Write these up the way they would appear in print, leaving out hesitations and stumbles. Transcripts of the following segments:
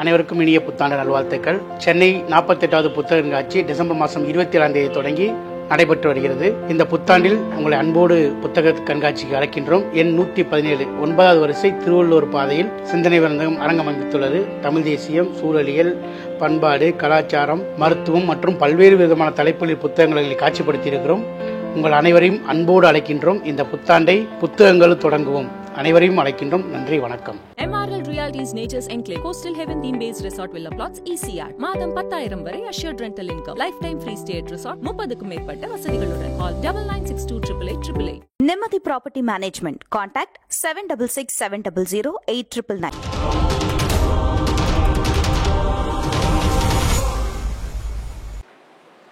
அனைவருக்கும் இனிய புத்தாண்டு நல்வாழ்த்துக்கள். சென்னை 48வது புத்தக கண்காட்சி டிசம்பர் மாதம் 27ஆம் தேதி தொடங்கி நடைபெற்று வருகிறது. இந்த புத்தாண்டில் உங்களை அன்போடு புத்தக கண்காட்சிக்கு அழைக்கின்றோம். எண் 117 9வது வரிசை திருவள்ளுவர் பாதையில் சிந்தனை அரங்கம் அமைத்துள்ளது. தமிழ் தேசியம், சூழலியல், பண்பாடு, கலாச்சாரம், மருத்துவம் மற்றும் பல்வேறு விதமான தலைப்புகளில் புத்தகங்களை காட்சிப்படுத்தி இருக்கிறோம். உங்கள் அனைவரையும் அன்போடு அழைக்கின்றோம். இந்த புத்தாண்டை புத்தகங்கள் தொடங்குவோம். அனைவரையும் அழைக்கின்றோம். நன்றி, வணக்கம். MRL Realty's Nature's Enclave Coastal Heaven theme based resort villa plots ECR மாதம் 10,000 வரை assured rental income lifetime free stay at resort 30க்கும் மேற்பட்ட வசதிகளுடன் call 99628888. நிம்மதி ப்ராப்பர்ட்டி மேனேஜ்மெண்ட் கான்டாக்ட் 7667000899.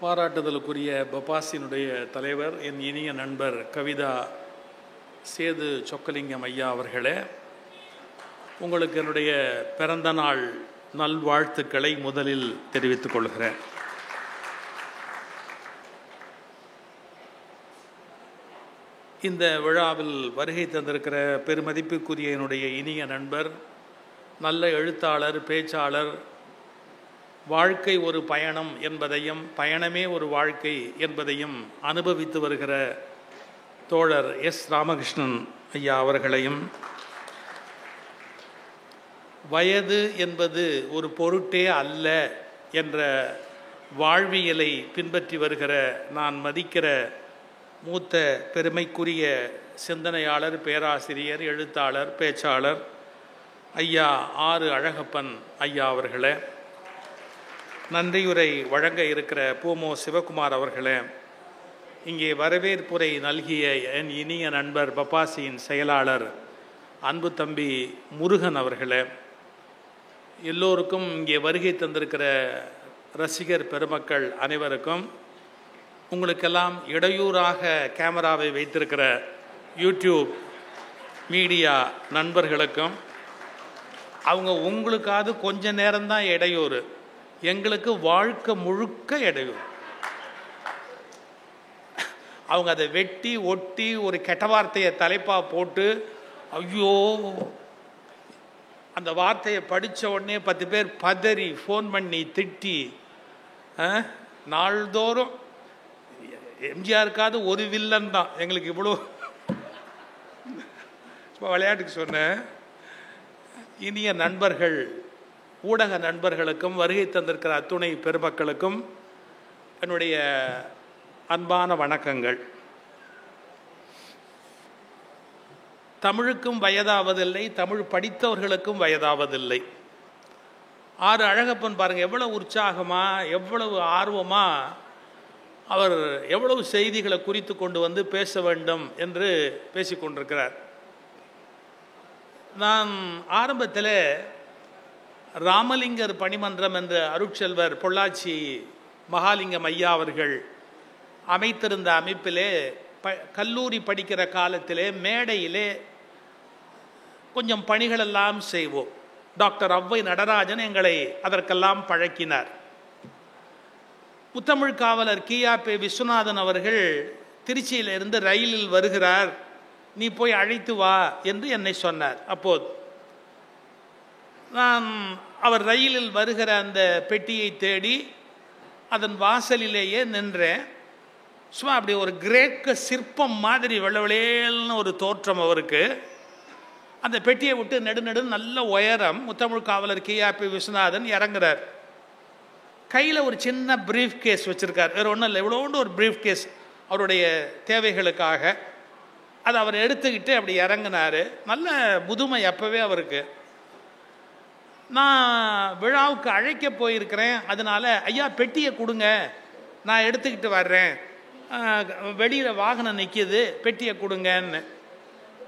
பாராட்டுதலுக்குரிய பபாசினுடைய தலைவர், என் இனிய நண்பர் கவிதா சேது சொக்கலிங்கம் ஐயா அவர்களே, உங்களுக்கு என்னுடைய பிறந்த நாள் நல்வாழ்த்துக்களை முதலில் தெரிவித்துக் கொள்கிறேன். இந்த விழாவில் வருகை தந்திருக்கிற பெருமதிப்புக்குரிய என்னுடைய இனிய நண்பர், நல்ல எழுத்தாளர், பேச்சாளர், வாழ்க்கை ஒரு பயணம் என்பதையும் பயணமே ஒரு வாழ்க்கை என்பதையும் அனுபவித்து வருகிற தோழர் எஸ் ராமகிருஷ்ணன் ஐயா அவர்களையும், வயது என்பது ஒரு பொருட்டே அல்ல என்ற வாழ்வியலை பின்பற்றி வருகிற நான் மதிக்கிற மூத்த பெருமைக்குரிய சிந்தனையாளர், பேராசிரியர், எழுத்தாளர், பேச்சாளர் ஐயா ஆறு அழகப்பன் ஐயா அவர்களே, நன்றியுரை வழங்க இருக்கிற பூமோ சிவகுமார் அவர்களே, இங்கே வரவேற்புரை நல்கிய என் இனிய நண்பர் பபாசியின் செயலாளர் அன்பு தம்பி முருகன் அவர்களே, எல்லோருக்கும் இங்கே வருகை தந்திருக்கிற ரசிகர் பெருமக்கள் அனைவருக்கும், உங்களுக்கெல்லாம் இடையூறாக கேமராவை வைத்திருக்கிற யூடியூப் மீடியா நண்பர்களுக்கும், அவங்க உங்களுக்காவது கொஞ்ச நேரம்தான் இடையூறு, எங்களுக்கு வாழ்க்கை முழுக்க இடையூறு. அவங்க அதை வெட்டி ஒட்டி ஒரு கெட்ட வார்த்தையை தலைப்பாக போட்டு, ஐயோ அந்த வார்த்தையை படித்த உடனே 10 பேர் பதறி ஃபோன் பண்ணி திட்டி, நாள்தோறும் எம்ஜிஆருக்காவது ஒரு வில்லன் தான் எங்களுக்கு இவ்வளோ. விளையாட்டுக்கு சொன்னேன். இனிய நண்பர்கள், ஊடக நண்பர்களுக்கும் வருகை தந்திருக்கிற அத்துணை பெருமக்களுக்கும் என்னுடைய அன்பான வணக்கங்கள். தமிழுக்கும் வயதாவதில்லை, தமிழ் படித்தவர்களுக்கும் வயதாவதில்லை. ஆறு அழகப்பன் பாருங்கள், எவ்வளவு உற்சாகமாக, எவ்வளவு ஆர்வமாக அவர் எவ்வளவு செய்திகளை குறித்து கொண்டு வந்து பேச வேண்டும் என்று பேசிக்கொண்டிருக்கிறார். நான் ஆரம்பத்தில் ராமலிங்கர் பணிமன்றம் என்ற அருட்செல்வர் பொள்ளாச்சி மகாலிங்கம் ஐயா அவர்கள் அமைத்திருந்த அமைப்பிலே கல்லூரி படிக்கிற காலத்திலே மேடையிலே கொஞ்சம் பணிகளெல்லாம் செய்வோம். டாக்டர் ஔவை நடராஜன் எங்களை அதற்கெல்லாம் பழக்கினார். முத்தமிழ் காவலர் கியாபே விஸ்வநாதன் அவர்கள் திருச்சியிலிருந்து ரயிலில் வருகிறார், நீ போய் அழைத்து வா என்று என்னை சொன்னார். அப்போது நான் அவர் ரயிலில் வருகிற அந்த பெட்டியை தேடி அதன் வாசலிலேயே நின்றேன். சும்மா அப்படி ஒரு கிரேக்க சிற்பம் மாதிரி வெள்ளவெளேல்னு ஒரு தோற்றம் அவருக்கு. அந்த பெட்டியை விட்டு நெடு நல்ல உயரம் முத்தமிழ் காவலர் கியாபி விஸ்வநாதன் இறங்குறார். கையில் ஒரு சின்ன பிரீஃப் கேஸ் வச்சுருக்கார், வேறு ஒன்றும் இல்லை, இவ்வளோண்டு ஒரு பிரீஃப் கேஸ் அவருடைய தேவைகளுக்காக. அதை அவர் எடுத்துக்கிட்டு அப்படி இறங்கினார். நல்ல முதுமை அப்போவே அவருக்கு. நான் விழாவுக்கு அழைக்க போயிருக்கிறேன், அதனால ஐயா பெட்டியை கொடுங்க, நான் எடுத்துக்கிட்டு வர்றேன், வெளியில் வாகனம் நிற்கிது, பெட்டியை கொடுங்கன்னு.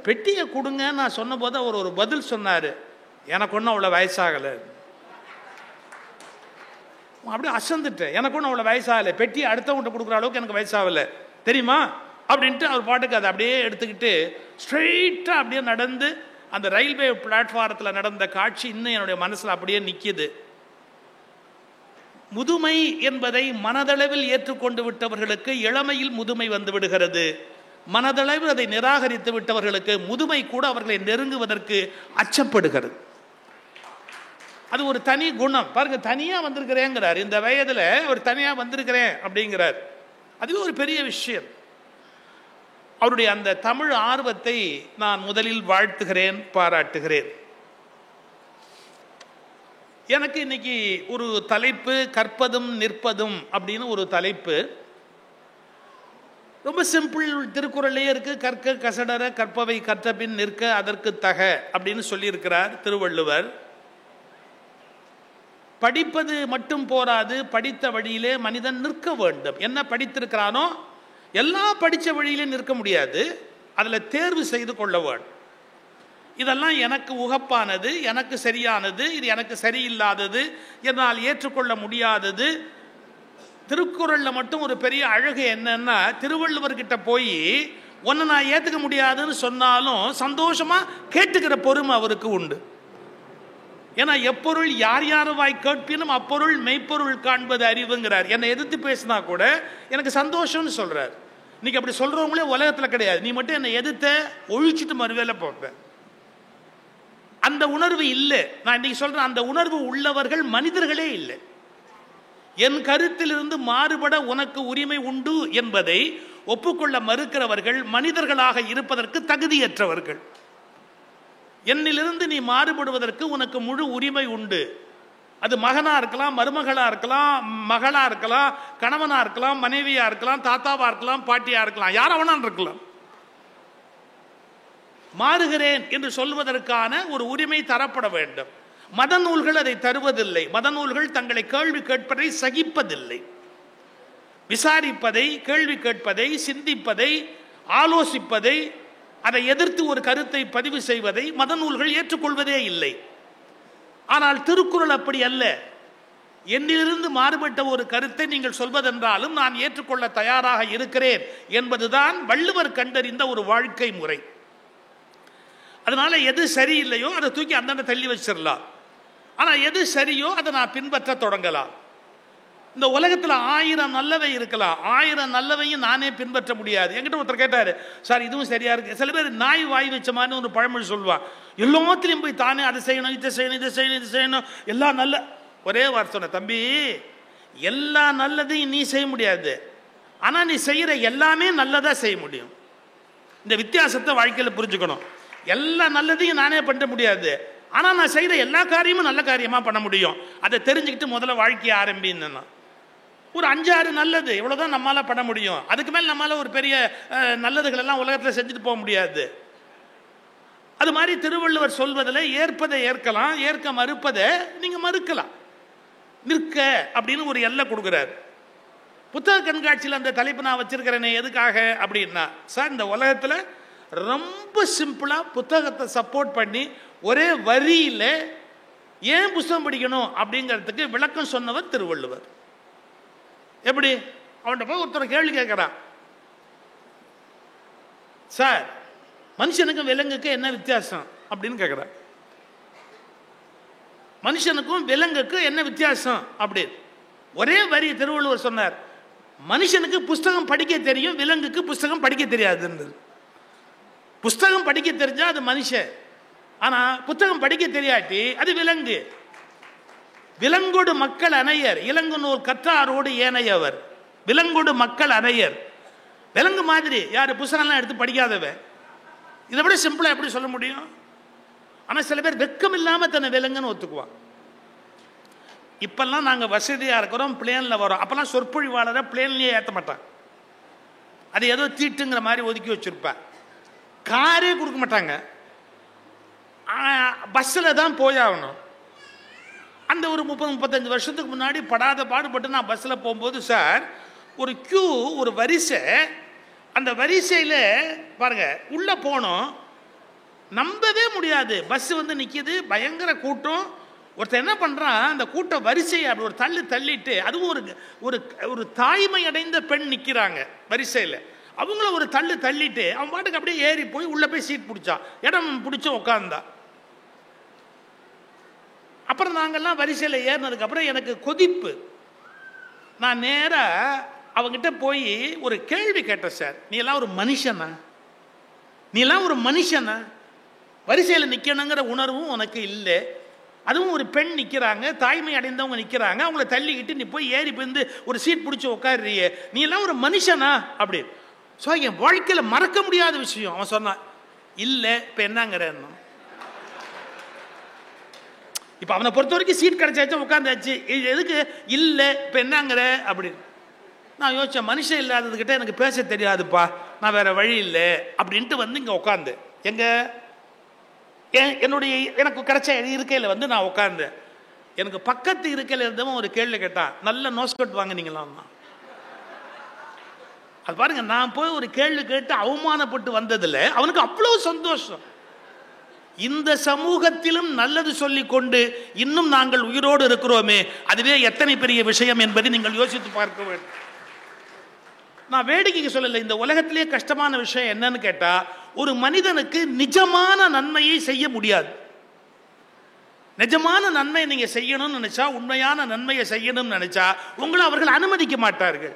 பெட்டியை கொடுங்கன்னு நான் சொன்னபோது அவர் ஒரு பதில் சொன்னார், எனக்கு ஒன்றும் அவ்வளோ வயசாகலை. அப்படியே அசந்துட்டேன், எனக்கு ஒன்றும் அவ்வளோ வயசாகலை, பெட்டியை அடுத்தவங்கிட்ட கொடுக்குற அளவுக்கு எனக்கு வயசாகலை தெரியுமா அப்படின்ட்டு அவர் பாட்டுக்கு அதை அப்படியே எடுத்துக்கிட்டு ஸ்ட்ரெயிட்டாக அப்படியே நடந்து அந்த ரயில்வே பிளாட்ஃபாரத்தில் நடந்த காட்சி இன்னும் என்னுடைய மனசில் அப்படியே நிற்கிது. முதுமை என்பதை மனதளவில் ஏற்றுக்கொண்டு விட்டவர்களுக்கு இளமையில் முதுமை வந்து விடுகிறது. மனதளவில் அதை நிராகரித்து விட்டவர்களுக்கு முதுமை கூட அவர்களை நெருங்குவதற்கு அச்சப்படுகிறது. அது ஒரு தனி குணம். பாருங்க, தனியாக வந்திருக்கிறேங்கிறார், இந்த வயதில் அவர் தனியாக வந்திருக்கிறேன் அப்படிங்கிறார். அதுவே ஒரு பெரிய விஷயம். அவருடைய அந்த தமிழ் ஆர்வத்தை நான் முதலில் வாழ்த்துகிறேன், பாராட்டுகிறேன். எனக்கு இன்னைக்கு ஒரு தலைப்பு, கற்பதும் நிற்பதும் அப்படின்னு ஒரு தலைப்பு. ரொம்ப சிம்பிள், திருக்குறளே இருக்கு. கற்க கசடர கற்பவை கற்றபின் நிற்க அதற்கு தக அப்படின்னு சொல்லியிருக்கிறார் திருவள்ளுவர். படிப்பது மட்டும் போராது, படித்த வழியிலே மனிதன் நிற்க வேண்டும். என்ன படித்திருக்கிறானோ எல்லா படித்த வழியிலே நிற்க முடியாது, அதில் தேர்வு செய்து கொள்ள வேண்டும். இதெல்லாம் எனக்கு உகப்பானது, எனக்கு சரியானது, இது எனக்கு சரியில்லாதது, என்னால் ஏற்றுக்கொள்ள முடியாதது. திருக்குறளில் மட்டும் ஒரு பெரிய அழகு என்னன்னா, திருவள்ளுவர்கிட்ட போய் ஒன்று நான் ஏற்றுக்க முடியாதுன்னு சொன்னாலும் சந்தோஷமாக கேட்டுக்கிற பொறுமை அவருக்கு உண்டு. ஏன்னா எப்பொருள் யார் யாருவாய் கேட்பினும் அப்பொருள் மெய்ப்பொருள் காண்பது அறிவுங்கிறார். என்னை எதிர்த்து பேசினா கூட எனக்கு சந்தோஷம்னு சொல்கிறார். இன்னைக்கு அப்படி சொல்கிறவங்களே உலகத்தில் கிடையாது. நீ மட்டும் என்னை எதிர்த்த ஒழிச்சிட்டு மறுவேலை போடுற அந்த உணர்வு இல்லை. நான் இன்னைக்கு சொல்கிறேன், அந்த உணர்வு உள்ளவர்கள் மனிதர்களே இல்லை. என் கருத்திலிருந்து மாறுபட உனக்கு உரிமை உண்டு என்பதை ஒப்புக்கொள்ள மறுக்கிறவர்கள் மனிதர்களாக இருப்பதற்கு தகுதியற்றவர்கள். என்னிலிருந்து நீ மாறுபடுவதற்கு உனக்கு முழு உரிமை உண்டு. அது மகனா இருக்கலாம், மருமகளா இருக்கலாம், மகளா இருக்கலாம், கணவனா இருக்கலாம், மனைவியா இருக்கலாம், தாத்தாவா இருக்கலாம், பாட்டியா இருக்கலாம், யாரவனா இருக்கலாம். மாறுகிறேன் என்று சொல்வதற்கான ஒரு உரிமை தரப்பட வேண்டும். மத நூல்கள் அதை தருவதில்லை. மத நூல்கள் தங்களை கேள்வி கேட்பதை சகிப்பதில்லை. விசாரிப்பதை, கேள்வி கேட்பதை, சிந்திப்பதை, ஆலோசிப்பதை, அதை எதிர்த்து ஒரு கருத்தை பதிவு செய்வதை மத நூல்கள் ஏற்றுக்கொள்வதே இல்லை. ஆனால் திருக்குறள் அப்படி அல்ல. என்னிலிருந்து மாறுபட்ட ஒரு கருத்தை நீங்கள் சொல்வதென்றாலும் நான் ஏற்றுக்கொள்ள தயாராக இருக்கிறேன் என்பதுதான் வள்ளுவர் கண்டறிந்த ஒரு வாழ்க்கை முறை. அதனால எது சரியில்லையோ அதை தூக்கி அந்தந்த தள்ளி வச்சிடலாம். ஆனால் எது சரியோ அதை நான் பின்பற்ற தொடங்கலாம். இந்த உலகத்தில் 1000 நல்லவை இருக்கலாம், 1000 நல்லவையும் நானே பின்பற்ற முடியாது. என்கிட்ட ஒருத்தர் கேட்டார், சார் இதுவும் சரியா இருக்கு. சில பேர் நாய் வாய் வச்ச மாதிரி ஒரு பழமொழி சொல்லுவான். எல்லாத்துலேயும் போய் தானே அதை செய்யணும், இதை செய்யணும், இதை செய்யணும், இது செய்யணும், எல்லாம் நல்ல. ஒரே வார்த்தை சொன்ன, தம்பி எல்லா நல்லதையும் நீ செய்ய முடியாது, ஆனால் நீ செய்கிற எல்லாமே நல்லதாக செய்ய முடியும். இந்த வித்தியாசத்தை வாழ்க்கையில் புரிஞ்சுக்கணும். எல்லா நல்லதையும் நானே பண்ண முடியாது, ஆனால் நான் செய்கிற எல்லா காரியமும் நல்ல காரியமாக பண்ண முடியும். அதை தெரிஞ்சுக்கிட்டு முதல்ல வாழ்க்கையை ஆரம்பின்னு. ஒரு 5-6 நல்லது இவ்வளோதான் நம்மளால் பண்ண முடியும். அதுக்கு மேலே நம்மளால் ஒரு பெரிய நல்லதுகளெல்லாம் உலகத்தில் செஞ்சுட்டு போக முடியாது. அது மாதிரி திருவள்ளுவர் சொல்வதில் ஏற்பதை ஏற்கலாம், ஏற்க மறுப்பதை நீங்கள் மறுக்கலாம். நிற்க அப்படின்னு ஒரு எல்லை கொடுக்குறாரு. புத்தக கண்காட்சியில் அந்த தலைப்பு நான் வச்சிருக்கிறேனே எதுக்காக அப்படின்னா, சார் இந்த உலகத்தில் ரொம்ப சிம்பிளாக புத்தகத்தை சப்போர்ட் பண்ணி ஒரே வரியில் ஏன் புத்தகம் படிக்கணும் அப்படிங்கிறதுக்கு விளக்கம் சொன்னவர் திருவள்ளுவர். எப்படி? அவன்கிட்ட போய் ஒருத்தர் கேள்வி கேட்குறான், சார் மனுஷனுக்கும் விலங்குக்கு என்ன வித்தியாசம் அப்படின்னு கேட்குறான். மனுஷனுக்கும் விலங்குக்கும் என்ன வித்தியாசம் அப்படின்னு ஒரே வரி திருவள்ளுவர் சொன்னார். மனுஷனுக்கு புஸ்தகம் படிக்க தெரியும், விலங்குக்கு புஸ்தகம் படிக்க தெரியாதுன்றது. புஸ்தகம் படிக்க தெரிஞ்சா அது மனுஷன், ஆனால் புத்தகம் படிக்க தெரியாட்டி அது விலங்கு. விலங்கோடு மக்கள் அணையர், இலங்கு நூல் கற்றாரோடு ஏனையவர். விலங்கோடு மக்கள் அணையர். விலங்கு மாதிரி யார் புத்தகம்லாம் எடுத்து படிக்காதவ. இதை விட சிம்பிளாக எப்படி சொல்ல முடியும்? ஆனால் சில பேர் வெக்கம் இல்லாமல் தன்னை விலங்குன்னு ஒத்துக்குவான். இப்பெல்லாம் நாங்கள் வசதியாக இருக்கிறோம், பிளேனில் வரோம். அப்போல்லாம் சொற்பொழிவாளரை பிளேன்லேயே ஏற்ற மாட்டான். அது ஏதோ தீட்டுங்கிற மாதிரி ஒதுக்கி வச்சுருப்பேன். காரே கொடுக்க மாட்டாங்க, பஸ்ஸில் தான் போயாகணும். அந்த ஒரு 30-35 வருஷத்துக்கு முன்னாடி படாத பாடுபட்டு நான் பஸ்ஸில் போகும்போது சார் ஒரு கியூ, ஒரு வரிசை, அந்த வரிசையில் பாருங்கள் உள்ளே போனோம், நம்பவே முடியாது. பஸ் வந்து நிற்கிது, பயங்கர கூட்டம். ஒருத்தர் என்ன பண்ணுறான், அந்த கூட்ட வரிசையை அப்படி ஒரு தள்ளிட்டு, அதுவும் ஒரு ஒரு தாய்மை அடைந்த பெண் நிற்கிறாங்க வரிசையில், அவங்கள ஒரு தள்ளிட்டு அவன் பாட்டுக்கு அப்படியே ஏறி போய் உள்ளே போய் சீட் பிடிச்சான், இடம் பிடிச்சி உட்காந்தா. அப்புறம் நாங்கள்லாம் வரிசையில் ஏறினதுக்கப்புறம் எனக்கு கொதிப்பு. நான் நேராக அவங்ககிட்ட போய் ஒரு கேள்வி கேட்டேன், சார் நீ எல்லாம் ஒரு மனுஷனா? நீ எல்லாம் ஒரு மனுஷனா? வரிசையில் நிற்கணுங்கிற உணர்வும் உனக்கு இல்லை, அதுவும் ஒரு பெண் நிற்கிறாங்க, தாய்மை அடைந்தவங்க நிற்கிறாங்க, அவங்கள தள்ளிக்கிட்டு நீ போய் ஏறி போய் ஒரு சீட் பிடிச்சி உட்காருறியே, நீ எல்லாம் ஒரு மனுஷனா அப்படி. ஸோ என் வாழ்க்கையில் மறக்க முடியாத விஷயம். அவன் சொன்னான், இல்லை இப்போ என்னங்கிறேன்னு. இப்போ அவனை பொறுத்த வரைக்கும் சீட் கிடைச்சாச்சு, உட்காந்தாச்சு, இது எதுக்கு இல்லை இப்போ என்னங்கிற அப்படின்னு. நான் யோசித்தேன், மனுஷன் இல்லாததுக்கிட்ட எனக்கு பேச தெரியாதுப்பா, நான் வேறு வழி இல்லை அப்படின்ட்டு வந்து இங்கே உட்காந்து என்னுடைய எனக்கு கிடைச்ச இருக்கையில் வந்து நான் உட்கார்ந்தேன். எனக்கு பக்கத்து இருக்கையில் இருந்தவன் ஒரு கேள்வி கேட்டான், நல்ல நோஸ்கட் வாங்கினீங்களாம். அது பாருங்க, நான் போய் ஒரு கேள்வி கேட்டு அவமானப்பட்டு வந்ததில்லை, அவனுக்கு அவ்வளவு சந்தோஷம். இந்த சமூகத்திலும் நல்லது சொல்லிக் கொண்டு இன்னும் நாங்கள் உயிரோடு இருக்கிறோமே, அதுவே எத்தனை பெரிய விஷயம் என்பதை நீங்கள் யோசித்து பார்க்க வேண்டும். நான் வேடிக்கைக்கு சொல்லலை, இந்த உலகத்திலே கஷ்டமான விஷயம் என்னன்னு கேட்டா, ஒரு மனிதனுக்கு நிஜமான நன்மையை செய்ய முடியாது. நிஜமான நன்மை நீங்க செய்யணும்னு நினைச்சா, உண்மையான நன்மையை செய்யணும்னு நினைச்சா உங்களை அவர்கள் அனுமதிக்க மாட்டார்கள்.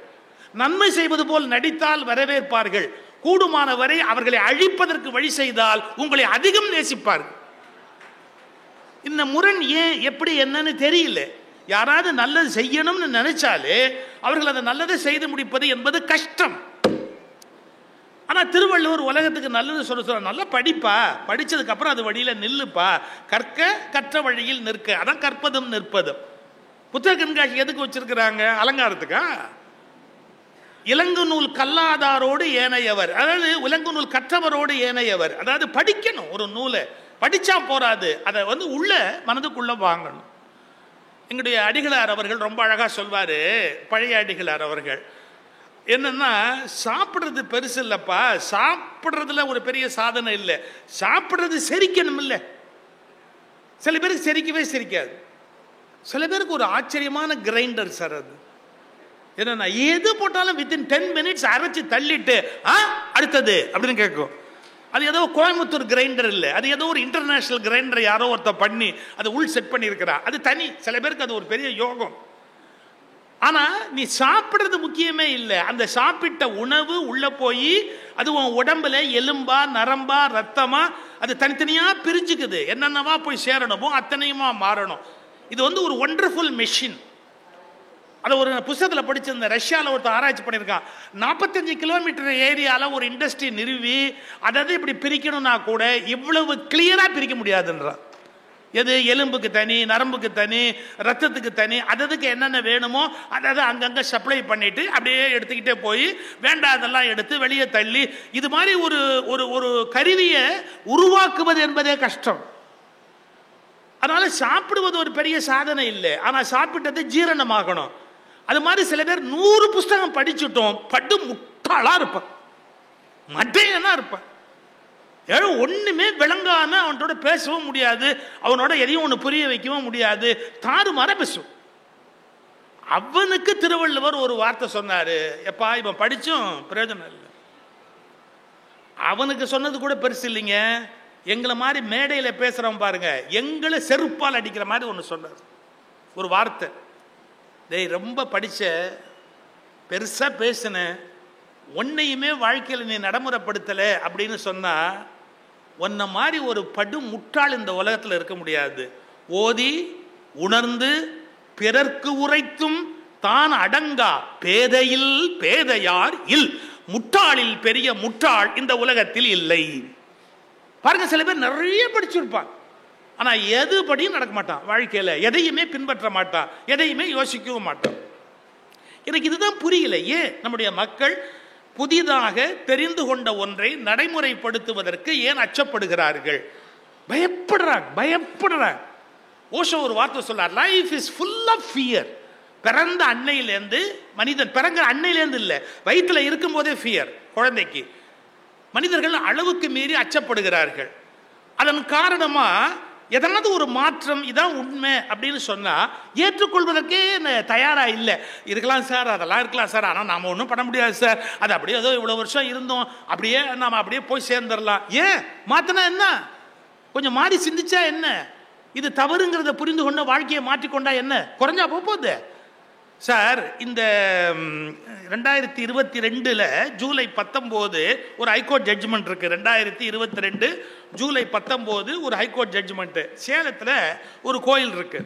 நன்மை செய்வது போல் நடித்தால் வரவேற்பார்கள், கூடுமான வரை அவர்களை அழிப்பதற்கு வழி செய்தால் உங்களை அதிகம் நேசிப்பார்கள். இந்த முரண் ஏன் எப்படி என்னன்னு தெரியல. யாராவது நல்லது செய்யணும்னு நினைச்சாலே அவர்கள் அதை நல்லதை செய்து முடிப்பது என்பது கஷ்டம். ஆனா திருவள்ளுவர் உலகத்துக்கு நல்லது சொல்ல, நல்லா படிப்பா, படிச்சதுக்கு அப்புறம் அது வழியில நில்லுப்பா, கற்க கற்ற வழியில் நிற்க, அதான் கற்பதும் நிற்பதும். புத்தக கண்காட்சி எதுக்கு வச்சிருக்கிறாங்க? அலங்காரத்துக்கா? இலங்கு நூல் கல்லாதாரோடு ஏனையவர், அதாவது இலங்கு நூல் கற்றவரோடு ஏனையவர். அதாவது படிக்கணும், ஒரு நூலை படிச்சா போராது, அதை வந்து உள்ள மனதுக்குள்ள வாங்கணும். எங்களுடைய அடிகளார் அவர்கள் ரொம்ப அழகா சொல்வாரு, பழைய அடிகளார் அவர்கள், என்னன்னா சாப்பிட்றது பெருசு இல்லப்பா, சாப்பிட்றதுல ஒரு பெரிய சாதனை இல்லை, சாப்பிட்றது செரிக்கணும் இல்லை. சில பேருக்கு செரிக்கவே செரிக்காது, சில பேருக்கு ஒரு ஆச்சரியமான கிரைண்டர் சார் அது. என்னன்னா எது போட்டாலும் வித்தின் 10 minutes அரைச்சி தள்ளிட்டு அடுத்தது அப்படின்னு கேட்கும். அது ஏதோ கோயம்புத்தூர் கிரைண்டர் இல்லை, அது ஏதோ ஒரு இன்டர்நேஷனல் கிரைண்டர் யாரோ ஒருத்த பண்ணி அதை உள் செட் பண்ணியிருக்கிறா, அது தனி. சில பேருக்கு அது ஒரு பெரிய யோகம். ஆனா நீ சாப்பிட்றது முக்கியமே இல்லை, அந்த சாப்பிட்ட உணவு உள்ள போய் அது உன் உடம்புல எலும்பா நரம்பா ரத்தமா அது தனித்தனியா பிரிஞ்சுக்குது, என்னென்னவா போய் சேரணுமோ அத்தனையுமா மாறணும். இது வந்து ஒரு ஒண்டர்ஃபுல் மெஷின். அதை ஒரு புத்தகத்தில் படிச்சிருந்த, ரஷ்யாவில் ஒருத்தர் ஆராய்ச்சி பண்ணியிருக்கான். 45 கிலோமீட்டர் ஏரியாவில் ஒரு இண்டஸ்ட்ரி நிறுவி அதாவது இப்படி பிரிக்கணும்னா கூட இவ்வளவு கிளியரா பிரிக்க முடியாதுன்றான். எது எலும்புக்கு தனி, நரம்புக்கு தனி, ரத்தத்துக்கு தனி, அதுக்கு என்னென்ன வேணுமோ அதாவது அங்கங்கே சப்ளை பண்ணிட்டு அப்படியே எடுத்துக்கிட்டே போய் வேண்டாதெல்லாம் எடுத்து வெளியே தள்ளி, இது மாதிரி ஒரு ஒரு ஒரு கருவியை உருவாக்குவது என்பதே கஷ்டம். அதனால சாப்பிடுவது ஒரு பெரிய சாதனை இல்லை, ஆனால் சாப்பிட்டது ஜீரணமாகணும். அது மாதிரி சில பேர் 100 புஸ்தகம் படிச்சுட்டோம், படு முட்டாளா இருப்பான், மட்டையனா இருப்பான், ஒண்ணுமே விளங்காம அவனோட பேசவும் முடியாது, அவனோட எதையும் ஒன்று புரிய வைக்கவும் முடியாது, தாறுமாற பேசும். அவனுக்கு திருவள்ளுவர் ஒரு வார்த்தை சொன்னாரு, எப்பா இவன் படிச்சும் பிரயோஜனம் இல்லை. அவனுக்கு சொன்னது கூட பெருசு இல்லைங்க, எங்களை மாதிரி மேடையில் பேசுறவன் பாருங்க, எங்களை செருப்பால் அடிக்கிற மாதிரி ஒன்று சொன்னார். ஒரு வார்த்தை, டேய் ரொம்ப படிச்ச, பெருசா பேசின, ஒன்னையுமே வாழ்க்கையில் நீ நடைமுறைப்படுத்தலை அப்படின்னு சொன்னா உன்ன மாதிரி ஒரு படு முட்டாள் இந்த உலகத்தில் இருக்க முடியாது. ஓதி உணர்ந்து பிறர்க்கு உரைத்தும் தான் அடங்கா பேதையில் பேதையார் இல், முட்டாளில் பெரிய முட்டாள் இந்த உலகத்தில் இல்லை. பாருங்க, சில பேர் நிறைய படிச்சிருப்பான், ஆனா எது படியும் நடக்க மாட்டான், வாழ்க்கையில எதையுமே பின்பற்ற மாட்டான், எதையுமே யோசிக்கவும் மாட்டான். எனக்கு இதுதான் புரியல, ஏன் நம்முடைய மக்கள் புதிதாக தெரிந்து கொண்ட ஒன்றை நடைமுறைப்படுத்துவதற்கு ஏன் அச்சப்படுகிறார்கள், பயப்படுறாங்க. ஓஷோ ஒரு வார்த்தை சொல்றார், life is full of fear. பிறந்த அன்னையிலேருந்து மனிதன், பிறந்த அன்னையிலேருந்து இல்லை, வயிற்றுல இருக்கும் போதே ஃபியர் குழந்தைக்கு. மனிதர்கள் அளவுக்கு மீறி அச்சப்படுகிறார்கள். அதன் காரணமா எதனாவது ஒரு மாற்றம் இதான் உண்மை அப்படின்னு சொன்னா ஏற்றுக்கொள்வதற்கே தயாரா இல்லை. இருக்கலாம் சார், அதெல்லாம் இருக்கலாம் சார், ஆனால் நாம ஒன்றும் பண்ண முடியாது சார், அது அப்படியே ஏதோ இவ்வளவு வருஷம் இருந்தோம், அப்படியே நாம அப்படியே போய் சேர்ந்துடலாம். ஏன் மாத்தினா என்ன, கொஞ்சம் மாறி சிந்திச்சா என்ன, இது தவறுங்கிறத புரிந்து கொண்டு வாழ்க்கையை மாற்றிக்கொண்டா என்ன, குறைஞ்சா போகுது. சார் இந்த 2022 ஜூலை 19 ஒரு ஹைகோர்ட் ஜட்ஜ்மெண்ட் இருக்கு. 2022 ஜூலை 19 ஒரு ஹைகோர்ட் ஜட்ஜ்மெண்ட். சேலத்தில் ஒரு கோயில் இருக்கு.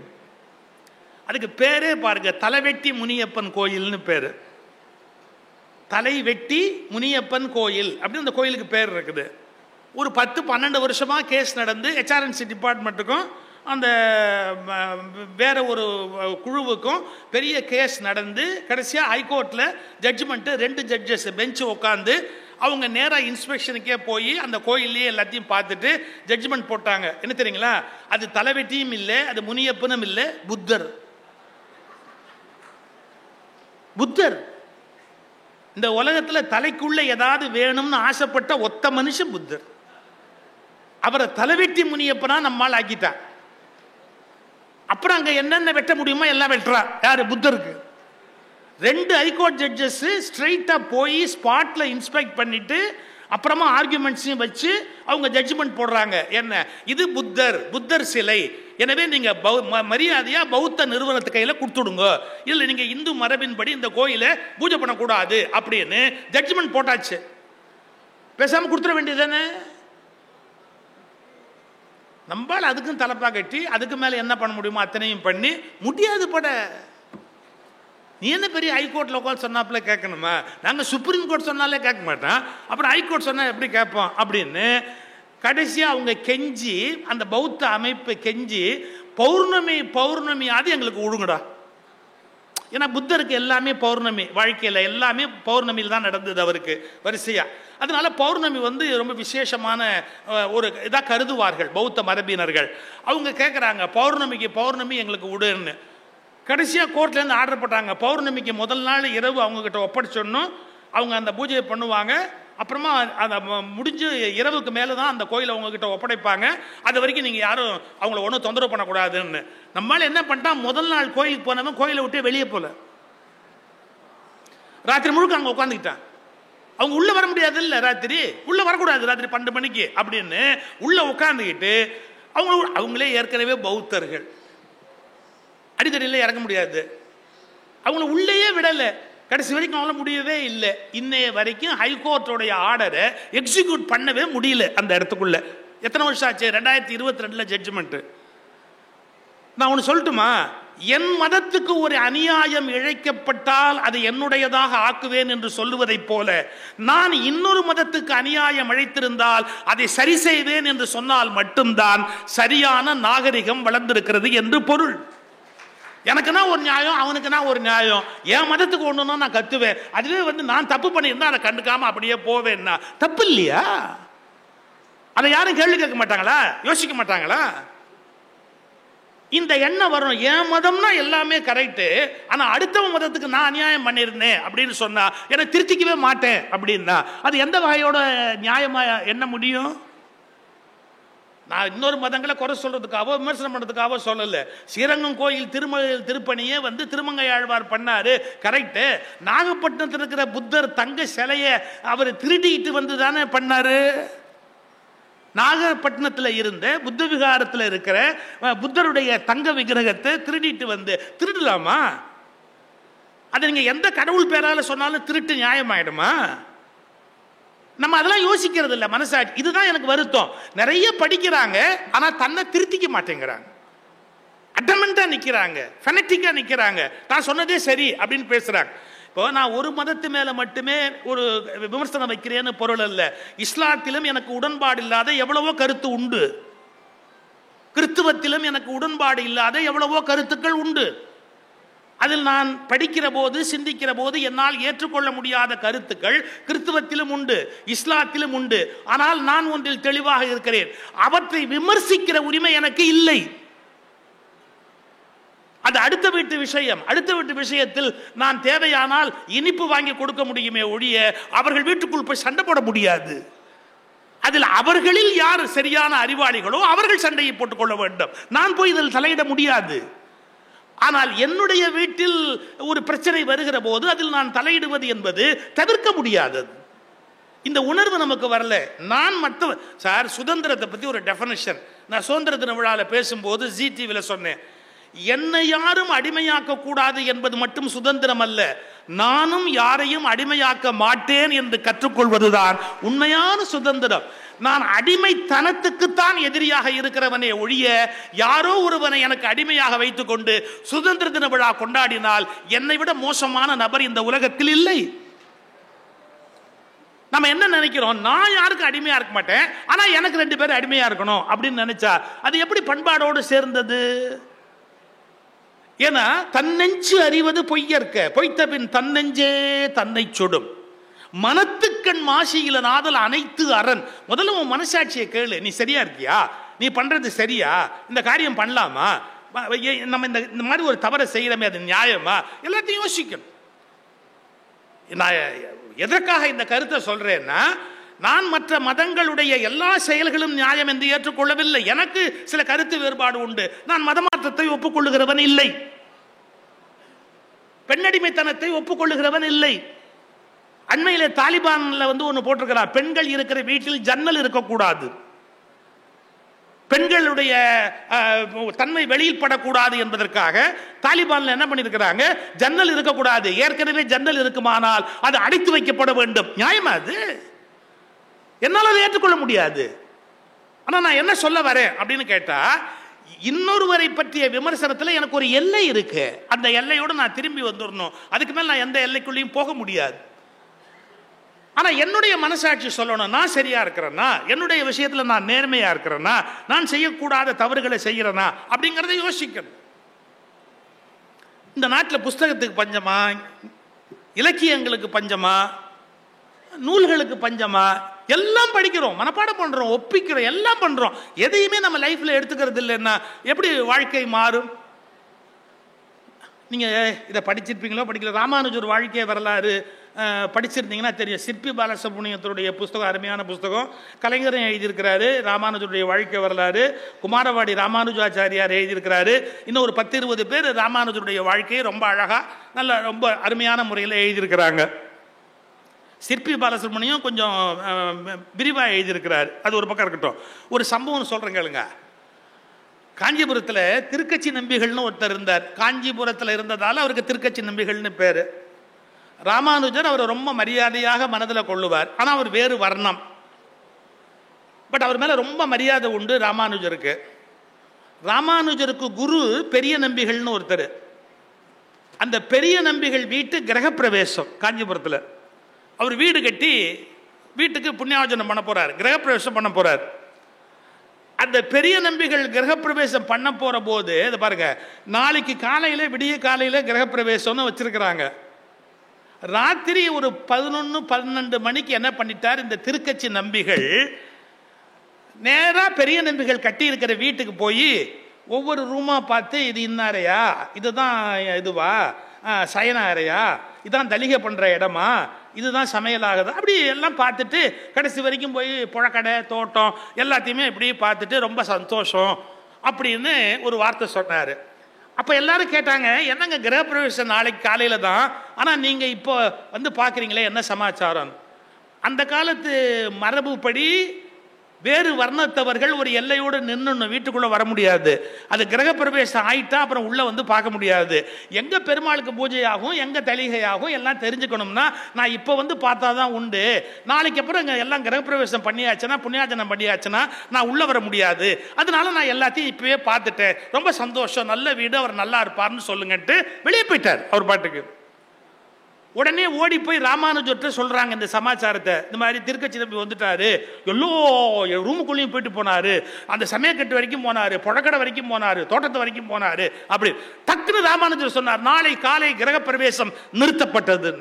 அதுக்கு பேரே பாருங்க, தலைவெட்டி முனியப்பன் கோயில்னு பேரு. தலைவெட்டி முனியப்பன் கோயில் அப்படின்னு அந்த கோயிலுக்கு பேர் இருக்குது. ஒரு 10-12 வருஷமா கேஸ் நடந்து HRNC டிபார்ட்மெண்ட்டுக்கும் அந்த வேற ஒரு குழுவுக்கும் பெரிய கேஸ் நடந்து கடைசியாக ஹைகோர்ட்டில் ஜட்ஜ்மெண்ட்டு 2 ஜட்ஜஸ் பெஞ்சு உட்காந்து அவங்க நேராக இன்ஸ்பெக்ஷனுக்கே போய் அந்த கோயிலையே எல்லாத்தையும் பார்த்துட்டு ஜட்ஜ்மெண்ட் போட்டாங்க. என்ன தெரியுங்களா? அது தலைவெட்டியும் இல்லை, அது முனியப்பனும் இல்லை, புத்தர். புத்தர் இந்த உலகத்தில் தலைக்குள்ள ஏதாவது வேணும்னு ஆசைப்பட்ட ஒத்த மனுஷன் புத்தர். அவரை தலைவெட்டி முனியப்பனா நம்மால் ஆக்கிட்டான். அப்புறம் அங்க என்னென்ன வெட்ட முடியுமோ எல்லாம் வெட்டுறா. யாரு? புத்தருக்கு. 2 ஹைகோர்ட் ஜட்ஜஸ் ஸ்ட்ரைட்டா போய் ஸ்பாட்ல இன்ஸ்பெக்ட் பண்ணிட்டு அப்புறமா ஆர்குமெண்ட்ஸையும் வச்சு அவங்க ஜட்ஜ்மெண்ட் போடுறாங்க. என்ன இது? புத்தர் சிலை. எனவே நீங்க மரியாதையா பௌத்த நிறுவனத்து கையில கொடுத்துடுங்க, இல்ல நீங்க இந்து மரபின்படி இந்த கோயிலை பூஜை பண்ணக்கூடாது அப்படின்னு ஜட்ஜ்மெண்ட் போட்டாச்சு. பேசாம கொடுத்துட வேண்டியதானே? நம்மளால் அதுக்கும் தலைப்பா கட்டி அதுக்கு மேல என்ன பண்ண முடியுமோ அத்தனையும் பண்ணி முடியாது. பட நீ என்ன பெரிய ஹைகோர்ட்ல உட்காந்து சொன்னாப்புல கேட்கணுமா? நாங்க சுப்ரீம் கோர்ட் சொன்னாலே கேட்க மாட்டோம், அப்புறம் ஹைகோர்ட் சொன்னா எப்படி கேட்போம் அப்படின்னு கடைசியா அவங்க கெஞ்சி, அந்த பௌத்த அமைப்பு கெஞ்சி, பௌர்ணமியாவது எங்களுக்கு ஒழுங்குடா. ஏன்னா புத்தருக்கு எல்லாமே பௌர்ணமி, வாழ்க்கையில் எல்லாமே பௌர்ணமியில் தான் நடந்தது அவருக்கு வரிசையா. அதனால பௌர்ணமி ரொம்ப விசேஷமான ஒரு இதாக கருதுவார்கள் பௌத்த மரபினர்கள். அவங்க கேட்குறாங்க, பௌர்ணமி எங்களுக்கு விடுன்னு. கடைசியாக கோர்ட்லேருந்து ஆர்டர் போட்டாங்க, பௌர்ணமிக்கு முதல் நாள் இரவு அவங்கக்கிட்ட ஒப்படைச்சோன்னும் அவங்க அந்த பூஜையை பண்ணுவாங்க. அப்புறமா அதை முடிஞ்சு இரவுக்கு மேலே தான் அந்த கோயிலை அவங்கக்கிட்ட ஒப்படைப்பாங்க. அது வரைக்கும் நீங்கள் யாரும் அவங்கள ஒன்றும் தொந்தரவு பண்ணக்கூடாதுன்னு. நம்மளால என்ன பண்ணிட்டான், முதல் நாள் கோயிலுக்கு போனவன் கோயிலை விட்டு வெளியே போல, ராத்திரி முழுக்க அங்கே உட்காந்துக்கிட்டான். அவங்க உள்ள வர முடியாது, இல்லை ராத்திரி உள்ள வரக்கூடாது, ராத்திரி 12 மணிக்கு அப்படின்னு உள்ள உட்காந்துக்கிட்டு அவங்களே ஏற்கனவே பௌத்தர்கள், அடித்தடியில் இறங்க முடியாது, அவங்கள உள்ளேயே விடலை. கடைசி வரைக்கும் அவங்கள முடியவே இல்லை. இன்னைய வரைக்கும் ஹைகோர்ட்டோடைய ஆர்டரை எக்ஸிக்யூட் பண்ணவே முடியல அந்த இடத்துக்குள்ள. எத்தனை வருஷம் ஆச்சு? 2022 ஜட்ஜ்மெண்ட். நான் ஒன்று சொல்லட்டுமா? என் மதத்துக்கு ஒரு அநியாயம் இழைக்கப்பட்டால் அதை என்னுடையதாக ஆக்குவேன் என்று சொல்லுவதைப் போல, நான் இன்னொரு மதத்துக்கு அநியாயம் இழைத்திருந்தால் அதை சரி செய்வேன் என்று சொன்னால் மட்டும்தான் சரியான நாகரிகம் வளர்ந்திருக்கிறது என்று பொருள். எனக்குன்னா ஒரு நியாயம், அவனுக்குன்னா ஒரு நியாயம். என் மதத்துக்கு ஒண்ணுன்னா நான் கத்துவேன். அதுவே நான் தப்பு பண்ணியிருந்தா அதை கண்டுக்காம அப்படியே போவேன்னா தப்பு இல்லையா? அதை யாரும் கேள்வி கேட்க மாட்டாங்களா? யோசிக்க மாட்டாங்களா? இந்த எண்ணம் வரும், என் மதம்னா எல்லாமே கரெக்டு, ஆனா அடுத்தவன் மதத்துக்கு நான் அநியாயம் பண்ணியிருந்தேன் அப்படின்னு சொன்னா என்னை திருத்திக்கவே மாட்டேன் அப்படின்னா அது எந்த வகையோட நியாயமா என்ன முடியும்? நான் இன்னொரு மதங்களை குறை சொல்றதுக்காகவோ விமர்சனம் பண்ணுறதுக்காகவோ சொல்லலை. ஸ்ரீரங்கம் கோயில் திருப்பணியே திருமங்கை ஆழ்வார் பண்ணாரு, கரெக்டு. நாகப்பட்டினத்தில் இருக்கிற புத்தர் தங்க சிலையை அவர் திருடிட்டு தானே பண்ணாரு. நாகப்பட்டினத்தில் இருந்த புத்த விகாரத்தில் இருக்கிற புத்தருடைய தங்க விக்கிரகத்தை திருடிட்டு திருடலாமா? அதை நீங்க எந்த கடவுள் பேரால சொன்னாலும் திருட்டு நியாயமாயிடுமா? நம்ம அதெல்லாம் யோசிக்கிறது இல்லை. மனசாட்சி இதுதான் எனக்கு வருத்தம். நிறைய படிக்கிறாங்க, ஆனா தன்னை திருத்திக்க மாட்டேங்கிறாங்க, அடமெண்டா நிக்கிறாங்க, ஃபெனட்டிக்கா நிக்கிறாங்க, நான் சொன்னதே சரி அப்படின்னு பேசுறாங்க. இப்போ நான் ஒரு மதத்து மேல மட்டுமே ஒரு விமர்சனம் வைக்கிறேன்னு பொருள் அல்ல. இஸ்லாத்திலும் எனக்கு உடன்பாடு இல்லாத எவ்வளவோ கருத்து உண்டு, கிறிஸ்துவத்திலும் எனக்கு உடன்பாடு இல்லாத எவ்வளவோ கருத்துக்கள் உண்டு. அதில் நான் படிக்கிற போது சிந்திக்கிற போது என்னால் ஏற்றுக்கொள்ள முடியாத கருத்துக்கள் கிறிஸ்துவத்திலும் உண்டு, இஸ்லாத்திலும் உண்டு. ஆனால் நான் ஒன்றில் தெளிவாக இருக்கிறேன், அவற்றை விமர்சிக்கிற உரிமை எனக்கு இல்லை. அது அடுத்த வீட்டு விஷயம். அடுத்த வீட்டு விஷயத்தில் நான் தேவையானால் இனிப்பு வாங்கி கொடுக்க முடியுமே ஒழிய அவர்கள் வீட்டுக்குள் போய் சண்டை போட முடியாது. அதில் அவர்களில் யார் சரியான அறிவாளிகளோ அவர்கள் சண்டையை போட்டுக் கொள்ள வேண்டும். நான் போய் இதில் தலையிட முடியாது. ஆனால் என்னுடைய வீட்டில் ஒரு பிரச்சனை வருகிற போது அதில் நான் தலையிடுவது என்பது தவிர்க்க முடியாதது. இந்த உணர்வு நமக்கு வரல. நான் மற்ற சார் சுதந்திரத்தை பற்றி ஒரு டெஃபனிஷன் நான் சுதந்திர தின விழாவில் பேசும்போது ஜி டிவியில் சொன்னேன். என்னை யாரும் அடிமையாக்க கூடாது என்பது மட்டும் சுதந்திரம் அல்ல, நானும் யாரையும் அடிமையாக்க மாட்டேன் என்று கற்றுக்கொள்வதுதான் உண்மையான சுதந்திரம். நான் அடிமைத்தனத்துக்குத்தான் எதிரியாக இருக்கிறவனே ஒழிய யாரோ ஒருவனை எனக்கு அடிமையாக வைத்துக் கொண்டு சுதந்திர தின விழா கொண்டாடினால் என்னை விட மோசமான நபர் இந்த உலகத்தில் இல்லை. நம்ம என்ன நினைக்கிறோம், நான் யாருக்கும் அடிமையா இருக்க மாட்டேன், ஆனா எனக்கு 2 பேர் அடிமையா இருக்கணும் அப்படின்னு நினைச்சா அது எப்படி பண்பாடோடு சேர்ந்தது? ஏன்னா தன்னெஞ்சு அறிவது பொய்யற்க, பொய்த்த பின் தன்னெஞ்சே தன்னை சுடும். மனத்துக்கண் மாசியில நாதல் அனைத்து அரண். முதல்ல உன் மனசாட்சியை கேளு, நீ சரியா இருக்கியா, நீ பண்றது சரியா, இந்த காரியம் பண்ணலாமா, நம்ம இந்த மாதிரி ஒரு தவறை செய்யறமே அது நியாயமா, எல்லாத்தையும் யோசிக்கணும். நான் எதற்காக இந்த கருத்தை சொல்றேன்னா, நான் மற்ற மதங்களுடைய எல்லா செயல்களும் நியாயம் என்று ஏற்றுக்கொள்ளவில்லை. எனக்கு சில கருத்து வேறுபாடு உண்டு. நான் மதமாற்றத்தை ஒப்புக்கொள்ளுகிறவன் இல்லை, பெண்ணடிமைத்தனத்தை ஒப்புக்கொள்ளுகிறவன் இல்லை. அண்மையில தாலிபான்ல ஒன்று போட்டிருக்கிறார், பெண்கள் இருக்கிற வீட்டில் ஜன்னல் இருக்கக்கூடாது, பெண்களுடைய தன்மை வெளியில் படக்கூடாது என்பதற்காக தாலிபான்ல என்ன பண்ணிருக்கிறாங்க, ஜன்னல் இருக்கக்கூடாது. ஏற்கனவே ஜன்னல் இருக்குமானால் அது அடைத்து வைக்கப்பட வேண்டும். நியாயமா அது? என்னால் அதை ஏற்றுக்கொள்ள முடியாது. ஆனா நான் என்ன சொல்ல வரேன் அப்படின்னு கேட்டா, இன்னொருவரை பற்றிய விமர்சனத்தில் எனக்கு ஒரு எல்லை இருக்கு, அந்த எல்லையோடு நான் திரும்பி வந்துடணும். அதுக்கு மேல் நான் எந்த எல்லைக்குள்ளேயும் போக முடியாது. ஆனா என்னுடைய மனசாட்சி சொல்லணும், நான் சரியா இருக்கிறேன்னா, என்னுடைய விஷயத்துல நான் நேர்மையா இருக்கிறேன்னா, நான் செய்யக்கூடாத தவறுகளை செய்யறேனா அப்படிங்கறத யோசிக்கணும். இந்த நாட்டில் புஸ்தகத்துக்கு பஞ்சமா, இலக்கியங்களுக்கு பஞ்சமா, நூல்களுக்கு பஞ்சமா? எல்லாம் படிக்கிறோம், மனப்பாடம் பண்றோம், ஒப்பிக்கிறோம், எல்லாம் பண்றோம், எதையுமே நம்ம லைஃப்ல எடுத்துக்கிறது இல்லைன்னா எப்படி வாழ்க்கை மாறும்? நீங்க இதை படிச்சிருப்பீங்களோ படிக்கல, ராமானுஜர் வாழ்க்கை வரலாறு படிச்சிருந்தீங்கன்னா தெரியும். சிற்பி பாலசுப்ரமணியத்துடைய புஸ்தகம் அருமையான புஸ்தகம், கலைஞரும் எழுதியிருக்கிறாரு. ராமானுஜருடைய வாழ்க்கை வரலாறு குமாரவாடி ராமானுஜாச்சாரியார் எழுதியிருக்கிறாரு. இன்னும் ஒரு 10-20 பேர் ராமானுஜருடைய வாழ்க்கையை ரொம்ப அழகா நல்ல ரொம்ப அருமையான முறையில் எழுதியிருக்கிறாங்க. சிற்பி பாலசுப்ரமணியம் கொஞ்சம் விரிவாக எழுதியிருக்கிறார். அது ஒரு பக்கம் இருக்கட்டும். ஒரு சம்பவம் சொல்றேன் கேளுங்க. காஞ்சிபுரத்தில் திருக்கச்சி நம்பிகள்னு ஒருத்தர் இருந்தார். காஞ்சிபுரத்தில் இருந்ததால் அவருக்கு திருக்கச்சி நம்பிகள்னு பேர். ராமானுஜர் அவரை ரொம்ப மரியாதையாக மனதில் கொள்ளுவார். ஆனால் அவர் வேறு வர்ணம். பட் அவர் மேலே ரொம்ப மரியாதை உண்டு ராமானுஜருக்கு. ராமானுஜருக்கு குரு பெரிய நம்பிகள்னு ஒருத்தர். அந்த பெரிய நம்பிகள் வீட்டு கிரகப்பிரவேசம் காஞ்சிபுரத்தில். அவர் வீடு கட்டி வீட்டுக்கு புண்ணியாவச்சனம் பண்ண போறார், கிரகப்பிரவேசம் பண்ண போறார். அந்த பெரிய நம்பிகள் கிரகப்பிரவேசம் பண்ண போற போது இதை பாருங்க, நாளைக்கு காலையில விடிய காலையில கிரகப்பிரவேசம்னு வச்சிருக்கிறாங்க. ராத்திரி ஒரு 11-12 மணிக்கு என்ன பண்ணிட்டார் இந்த திருக்கச்சி நம்பிகள், நேரா பெரிய நம்பிகள் கட்டி இருக்கிற வீட்டுக்கு போய் ஒவ்வொரு ரூமா பார்த்து, இது இன்னாரையா, இதுதான் இதுவா சயன அறையா, இதான் தலிகை பண்ற இடமா, இதுதான் சமையல் ஆகுது, அப்படி எல்லாம் பார்த்துட்டு கடைசி வரைக்கும் போய் புழக்கடை தோட்டம் எல்லாத்தையுமே இப்படி பார்த்துட்டு ரொம்ப சந்தோஷம் அப்படின்னு ஒரு வார்த்தை சொன்னார். அப்போ எல்லாரும் கேட்டாங்க, என்னங்க கிரகப்பிரவேசம் நாளைக்கு காலையில் தான், ஆனால் நீங்கள் இப்போ பார்க்குறீங்களே என்ன சமாச்சாரம்? அந்த காலத்து மரபுப்படி வேறு வர்ணத்தவர்கள் ஒரு எல்லையோடு நின்று வீட்டுக்குள்ளே வர முடியாது. அது கிரகப்பிரவேசம் ஆயிட்டா அப்புறம் உள்ளே பார்க்க முடியாது. எங்கே பெருமாளுக்கு பூஜை ஆகும், எங்கே தலிகையாகும் எல்லாம் தெரிஞ்சுக்கணும்னா நான் இப்போ பார்த்தா தான் உண்டு. நாளைக்கு அப்புறம் இங்கே எல்லாம் கிரகப்பிரவேசம் பண்ணியாச்சுன்னா புண்ணியாச்சனம் பண்ணியாச்சுன்னா நான் உள்ளே வர முடியாது. அதனால நான் எல்லாத்தையும் இப்போவே பார்த்துட்டேன், ரொம்ப சந்தோஷம், நல்ல வீடு, அவர் நல்லா இருப்பார்னு சொல்லுங்கன்ட்டு வெளியே போயிட்டார் அவர் பாட்டுக்கு. உடனே ஓடி போய் ராமானுஜர்கிட்ட சொல்றாங்க இந்த சமாச்சாரத்தை, இந்த மாதிரி திருக்கச்சி நம்பி வந்துட்டாரு, எல்லோ ரூமுக்குள்ளேயும் போயிட்டு போனாரு, அந்த சமயக்கட்டு வரைக்கும் போனாரு, புழக்கடை வரைக்கும் போனாரு, தோட்டத்து வரைக்கும் போனாரு. அப்படி டக்குன்னு ராமானுஜர் சொன்னார், நாளை காலை கிரகப்பிரவேசம் நிறுத்தப்பட்டது.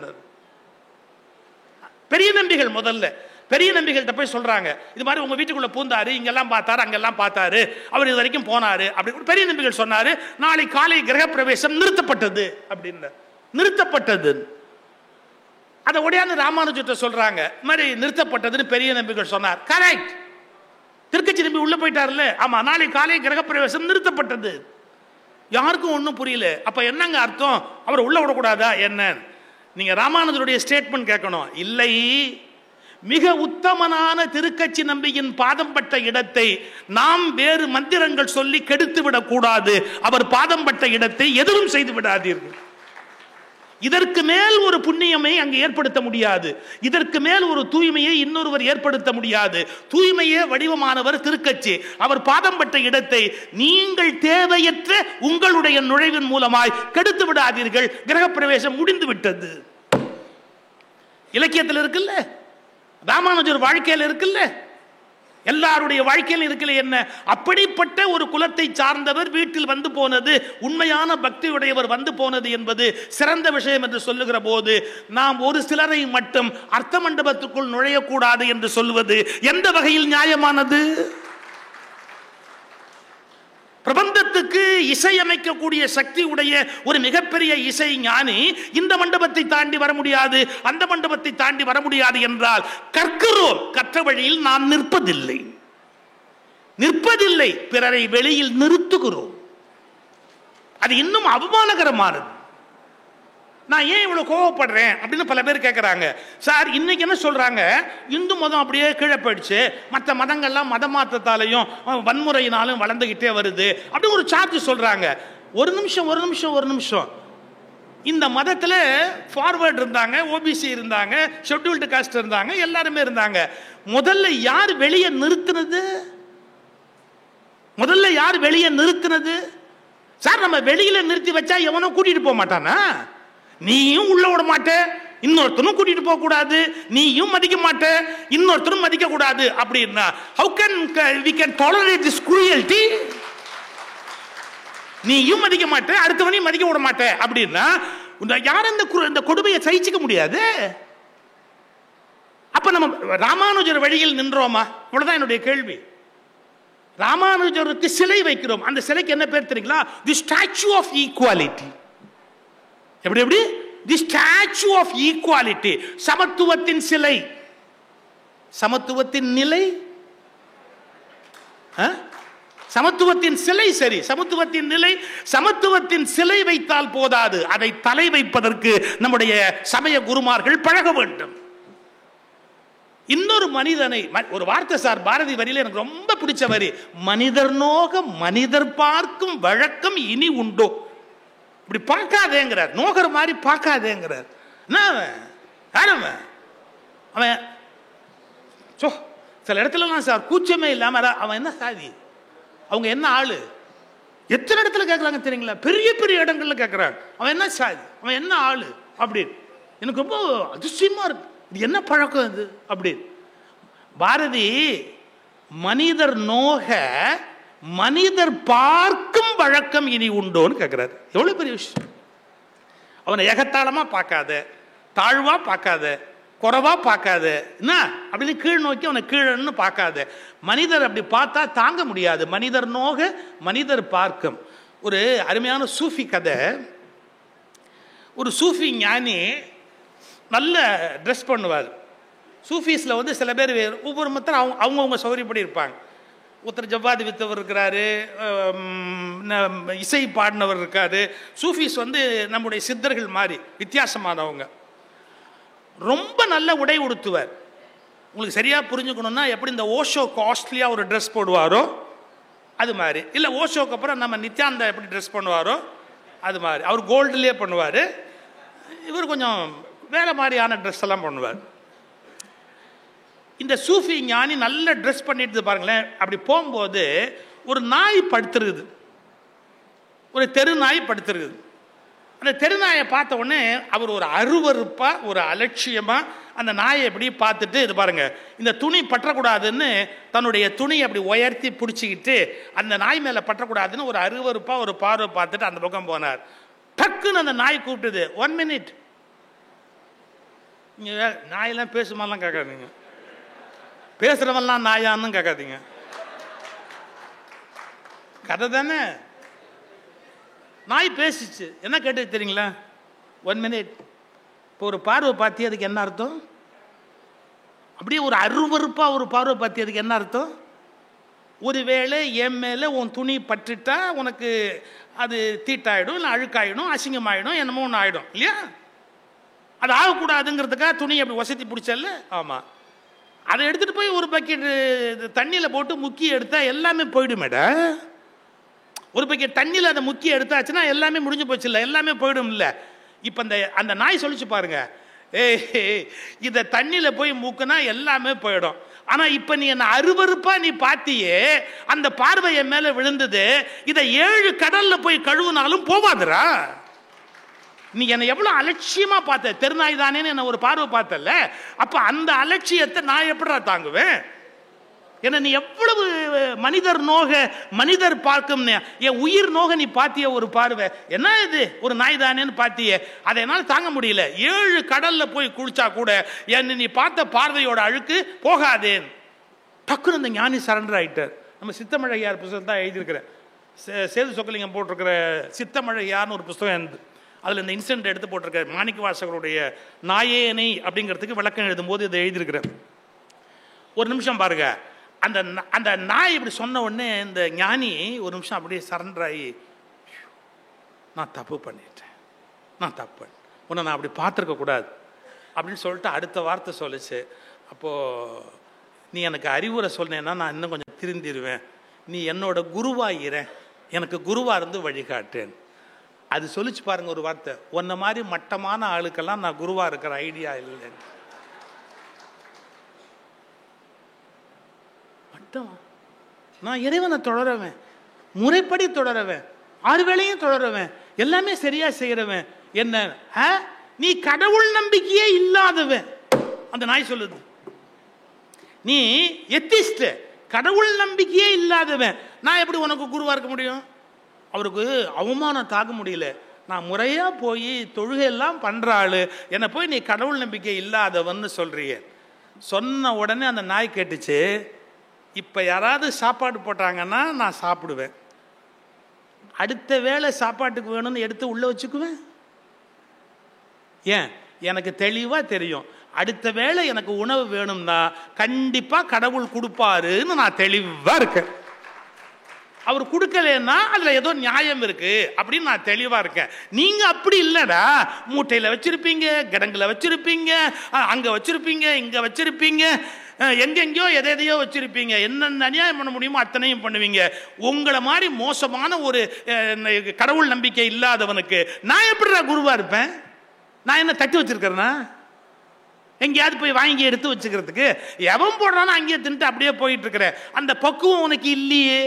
பெரிய நம்பிகள் முதல்ல பெரிய நம்பிகள்கிட்ட போய் சொல்றாங்க, இது மாதிரி உங்க வீட்டுக்குள்ள பூந்தாரு, இங்கெல்லாம் பார்த்தாரு, அங்கெல்லாம் பார்த்தாரு, அவர் இது வரைக்கும் போனாரு அப்படி பெரிய நம்பிகள் சொன்னாரு. நாளை காலை கிரகப்பிரவேசம் நிறுத்தப்பட்டது அப்படின்னு. நிறுத்தப்பட்டது அதை உடையாந்து ராமானுஜர்கிட்ட சொல்றாங்க, இந்த மாதிரி நிறுத்தப்பட்டதுன்னு பெரிய நம்பிகள் சொன்னார். கரெக்ட், திருக்கச்சி நம்பி உள்ள போயிட்டார்ல, ஆமா, நாளை காலை கிரகப்பிரவேசம் நிறுத்தப்பட்டது. யாருக்கும் ஒன்றும் புரியல. அப்ப என்னங்க அர்த்தம், அவர் உள்ள விடக்கூடாதா என்ன? நீங்க ராமானுஜருடைய ஸ்டேட்மெண்ட் கேட்கணும். இல்லை, மிக உத்தமனான திருக்கட்சி நம்பியின் பாதம் பட்ட இடத்தை நாம் வேறு மந்திரங்கள் சொல்லி கெடுத்து விடக்கூடாது. அவர் பாதம் பட்ட இடத்தை எதுவும் செய்து விடாதீர்கள். இதற்கு மேல் ஒரு புண்ணியமை அங்கு ஏற்படுத்த முடியாது. இதற்கு மேல் ஒரு தூய்மையை இன்னொருவர் ஏற்படுத்த முடியாது. தூய்மையே வடிவமானவர் திருக்கட்சி. அவர் பாதம் பட்ட இடத்தை நீங்கள் தேவையற்ற உங்களுடைய நுழைவின் மூலமாய் கெடுத்து விடாதீர்கள். கிரகப்பிரவேசம் முடிந்து விட்டது. இலக்கியத்தில் இருக்குல்ல, ராமானுஜர் வாழ்க்கையில் இருக்குல்ல, எல்லாருடைய வாழ்க்கையில் இருக்கல. என்ன அப்படிப்பட்ட ஒரு குலத்தை சார்ந்தவர் வீட்டில் வந்து போனது, உண்மையான பக்தியுடையவர் வந்து போனது என்பது சிறந்த விஷயம் என்று சொல்லுகிற போது நாம் ஒரு சிலரை மட்டும் அர்த்த மண்டபத்துக்குள் நுழையக்கூடாது என்று சொல்வது எந்த வகையில் நியாயமானது? பிரபந்தத்துக்கு இசையமைக்கக்கூடிய சக்தி உடைய ஒரு மிகப்பெரிய இசை ஞானி இந்த மண்டபத்தை தாண்டி வர முடியாது, அந்த மண்டபத்தை தாண்டி வர முடியாது என்றால் கற்கிறோம், கற்ற வழியில் நாம் நிற்பதில்லை, பிறரை வெளியில் நிறுத்துகிறோம். அது இன்னும் அவமானகரமானது. நான் ஏன் இவ்வளவு கோவப்படுறேன் அப்படின்னு பல பேர் கேட்கிறாங்க. சார், இன்னைக்கு என்ன சொல்றாங்க, இந்து மதம் அப்படியே கீழே போயிடுச்சு, மற்ற மதங்கள்லாம் மத மாற்றத்தாலையும் வன்முறையினாலும் வளர்ந்துகிட்டே வருது அப்படி ஒரு சார்ஜ் சொல்றாங்க. ஒரு நிமிஷம். இந்த மதத்துல ஃபார்வர்ட் இருந்தாங்க, ஓபிசி இருந்தாங்க, ஷெட்யூல்டு காஸ்ட் இருந்தாங்க, எல்லாருமே இருந்தாங்க. முதல்ல யார் வெளியே நிறுத்தினது? சார், நம்ம வெளியில நிறுத்தி வச்சா எவனோ கூட்டிட்டு போக மாட்டானா? நீயும் உள்ள விட மாட்ட, இன்னொருத்தனும் கூட்டிட்டு போக கூடாது, நீயும் மதிக்க மாட்ட, இன்னொருத்தரும் மதிக்க கூடாது அப்படின்னா how can we can tolerate this cruelty? நீயும் மதிக்க மாட்ட, அடுத்தவனையும் மதிக்க விட மாட்ட அப்படின்னா யாரும் இந்த கொடுமையை சகிச்சுக்க முடியாது. அப்ப நம்ம ராமானுஜர் வழியில் நின்றோமா? இவ்வளவுதான் என்னுடைய கேள்வி. ராமானுஜருக்கு சிலை வைக்கிறோம், அந்த சிலைக்கு என்ன பேர் தெரியுங்களா? தி ஸ்டாச்சு ஆஃப் ஈக்குவாலிட்டி. எப்படி? தி ஸ்டாச்சு ஆஃப் ஈக்குவாலிட்டி, சமத்துவத்தின் சிலை. சமத்துவத்தின் நிலை, சமத்துவத்தின் சிலை சரி, சமத்துவத்தின் நிலை, சமத்துவத்தின் சிலை வைத்தால் போதாது, அதை தலை வைப்பதற்கு நம்முடைய சமய குருமார்கள் பழக வேண்டும். இன்னொரு மனிதனை, ஒரு வார்த்தை சார் பாரதி வரியில எனக்கு ரொம்ப பிடிச்ச வரி, மனிதர் நோக மனிதர் பார்க்கும் வழக்கம் இனி உண்டோ. இப்படி பார்க்காதேங்கிறார், நோகர் மாதிரி பார்க்காதேங்கிறார். அவன் சில இடத்துல சார் கூச்சமே இல்லாம அவன் என்ன சாதி, அவங்க என்ன ஆளு, எத்தனை இடத்துல கேட்கறாங்க தெரியுங்களா? பெரிய பெரிய இடங்கள்ல கேட்கறாங்க, அவன் என்ன சாதி, அவன் என்ன ஆளு அப்படின்னு. எனக்கு ரொம்ப அதிசயமா இருக்கு, இது என்ன பழக்கம் இது அப்படி. பாரதி மனிதர் நோக மனிதர் பார்க்கும் வழக்கம் இனி உண்டோன்னு கேட்கிறார். எவ்வளவு பெரிய விஷயம். அவனை ஏகத்தாளமா பார்க்காத, தாழ்வா பார்க்காத, குறைவா பார்க்காத, என்ன அப்படின்னு கீழ் நோக்கி அவனை கீழன்னு பார்க்காத. மனிதர் அப்படி பார்த்தா தாங்க முடியாது. மனிதர் நோக மனிதர் பார்க்கும். ஒரு அருமையான சூஃபி கதை. ஒரு சூஃபி ஞானி நல்ல ட்ரெஸ் பண்ணுவார். சூஃபீஸில் வந்து சில பேர் ஒவ்வொரு மத்தரும் அவங்கவுங்க சௌகரியப்படி இருப்பாங்க. ஒருத்தர் ஜவ்வாதி வித்தவர் இருக்கிறாரு, இசை பாடினவர் இருக்காரு. சூஃபீஸ் வந்து நம்முடைய சித்தர்கள் மாதிரி வித்தியாசமானவங்க. ரொம்ப நல்ல உடை உடுத்துவார். உங்களுக்கு சரியாக புரிஞ்சுக்கணுன்னா எப்படி இந்த ஓஷோ காஸ்ட்லியாக ஒரு ட்ரெஸ் போடுவாரோ அது மாதிரி, இல்லை ஓஷோக்கு அப்புறம் நம்ம நித்யானந்தா எப்படி ட்ரெஸ் பண்ணுவாரோ அது மாதிரி. அவர் கோல்டுலேயே பண்ணுவார், இவர் கொஞ்சம் வேற மாதிரியான ட்ரெஸ் எல்லாம் பண்ணுவார். இந்த சூஃபி ஞானி நல்ல ட்ரெஸ் பண்ணிட்டு பாருங்களேன். அப்படி போகும்போது ஒரு நாய் படுத்துருக்குது, ஒரு தெரு நாய் படுத்துருக்குது. அந்த தெருநாயை பார்த்த உடனே அவர் ஒரு அருவருப்பா ஒரு அலட்சியமா அந்த நாயை எப்படி பார்த்துட்டு, இது பாருங்க இந்த துணி பற்றக்கூடாதுன்னு தன்னுடைய துணியை அப்படி உயர்த்தி பிடிச்சிக்கிட்டு அந்த நாய் மேலே பற்றக்கூடாதுன்னு ஒரு அருவருப்பா ஒரு பார்வை பார்த்துட்டு அந்த பக்கம் போனார். டக்குன்னு அந்த நாய் கூப்பிட்டுது, 1 minute. நீங்க நாயெல்லாம் பேசுமாலாம் கேட்காதீங்க, பேசுறவெல்லாம் நாயான்னு கேட்காதீங்க, கதை தானே. நாய் பேசிச்சு, என்ன கேட்டு தெரியுங்களா? 1 minute. இப்போ ஒரு பார்வை பார்த்தி அதுக்கு என்ன அர்த்தம்? அப்படியே ஒரு அருவருப்பா ஒரு பார்வை பார்த்தி அதுக்கு என்ன அர்த்தம்? ஒருவேளை என் மேலே உன் துணி பட்டுட்டா உனக்கு அது தீட்டாயிடும், இல்லை அழுக்காயிடும், அசிங்கமாயிடும், என்னமோ ஒன்று ஆயிடும் இல்லையா? அது ஆகக்கூடாதுங்கிறதுக்காக துணி அப்படி வசதி பிடிச்சல. ஆமாம், அதை எடுத்துகிட்டு போய் ஒரு பக்கெட் தண்ணியில் போட்டு முக்கி எடுத்தால் எல்லாமே போயிடுமேடா. ஒரு பக்கெட் தண்ணியில் அதை முக்கி எடுத்தாச்சுன்னா எல்லாமே முடிஞ்சு போச்சு இல்லை, எல்லாமே போயிடும் இல்லை. இப்போ அந்த நாய் சொல்லிச்சு பாருங்க, இதை தண்ணியில் போய் மூக்குனா எல்லாமே போயிடும். ஆனால் இப்போ நீ என்ன அருவருப்பா நீ பார்த்தியே, அந்த பார்வை என் மேலே விழுந்தது, இதை 7 கடலில் போய் கழுவுனாலும் போவாதுரா. நீ என்னை எவ்வளோ அலட்சியமாக பார்த்த, தெருநாய் தானேன்னு என்ன ஒரு பார்வை பார்த்தல, அப்போ அந்த அலட்சியத்தை நான் எப்படிடா தாங்குவேன்? ஏன்னா நீ எவ்வளவு மனிதர் நோக, மனிதர் பார்க்கும் என் உயிர் நோக நீ பார்த்திய ஒரு பார்வை, என்ன இது ஒரு நாய் தானேன்னு பார்த்தியே, அதை என்னால் தாங்க முடியல. 7 கடல்ல போய் குளிச்சா கூட என்ன நீ பார்த்த பார்வையோட அழுக்கு போகாதேன். டக்குன்னு அந்த ஞானி சரண்டர் ஆயிட்டார். நம்ம சித்தமழையார் புத்தகம் தான் எழுதியிருக்கிறேன், சேது சொக்கலிங்கம் போட்டிருக்கிற சித்தமழையார்னு ஒரு புத்தகம் இருந்து அதில் இந்த இன்சிடென்ட் எடுத்து போட்டிருக்க மாணிக்க வாசகருடைய நாயேனை அப்படிங்கிறதுக்கு விளக்கம் எழுதும்போது இதை எழுதியிருக்கிறேன். ஒரு நிமிஷம் பாருங்க, அந்த நாய் இப்படி சொன்ன உடனே இந்த ஞானி ஒரு நிமிஷம் அப்படியே சரண்டர் ஆகி, நான் தப்பு பண்ணிட்டேன், நான் தப்பு உன்னை நான் அப்படி பார்த்துருக்க கூடாது அப்படின்னு சொல்லிட்டு அடுத்த வார்த்தை சொல்லிச்சு. அப்போது நீ எனக்கு அறிவுரை சொன்னேன்னா நான் இன்னும் கொஞ்சம் திருந்திடுவேன், நீ என்னோட குருவாயிர, எனக்கு குருவாக இருந்து வழிகாட்டேன். அது சொல்லிச்சு பாருங்க ஒரு வார்த்தை, உன்ன மாதிரி மட்டமான ஆளுக்கெல்லாம் நான் குருவாக இருக்கிற ஐடியா இல்லை. நான் இறைவனை தொடரவேன், முறைப்படி தொடரவேன், 6 வேளையும் தொடரவேன், எல்லாமே சரியா செய்யறவன். என்ன நீ கடவுள் நம்பிக்கையே இல்லாதவன். அந்த நாய் சொல்லுது, நீ எத்திஸ்ட், கடவுள் நம்பிக்கையே இல்லாதவன், நான் எப்படி உனக்கு குருவா இருக்க முடியும்? அவருக்கு அவமானம் தாக்க முடியல. நான் முறையா போய் தொழுகையெல்லாம் பண்ற ஆளு, என்னை போய் நீ கடவுள் நம்பிக்கை இல்லாதவன்னு சொல்றிய. சொன்ன உடனே அந்த நாய் கேட்டுச்சு, இப்போ யாராவது சாப்பாடு போட்டாங்கன்னா நான் சாப்பிடுவேன், அடுத்த வேளை சாப்பாட்டுக்கு வேணும்னு எடுத்து உள்ளே வச்சுக்குவேன். ஏன்? எனக்கு தெளிவாக தெரியும், அடுத்த வேளை எனக்கு உணவு வேணும்னா கண்டிப்பாக கடவுள் கொடுப்பாருன்னு நான் தெளிவாக இருக்கேன். அவர் கொடுக்கலன்னா அதில் ஏதோ நியாயம் இருக்கு அப்படின்னு நான் தெளிவாக இருக்கேன். நீங்கள் அப்படி இல்லைடா, மூட்டையில் வச்சிருப்பீங்க, கிடங்குல வச்சிருப்பீங்க, அங்கே வச்சிருப்பீங்க, இங்கே வச்சிருப்பீங்க, எங்கெங்கயோ எதையோ வச்சிருப்பீங்க, என்னென்ன அநியாயம் பண்ண முடியுமோ அத்தனையும் பண்ணுவீங்க. உங்களை மாதிரி மோசமான ஒரு கடவுள் நம்பிக்கை இல்லாதவனுக்கு நான் எப்படிடா குருவா இருப்பேன்? நான் என்ன தட்டி வச்சிருக்கிறேன்னா? எங்கேயாவது போய் வாங்கி எடுத்து வச்சுக்கிறதுக்கு எவன் போடுறானோ அங்கேயே தின்ட்டு அப்படியே போயிட்டு இருக்கிற அந்த பக்குவம் உனக்கு இல்லையே.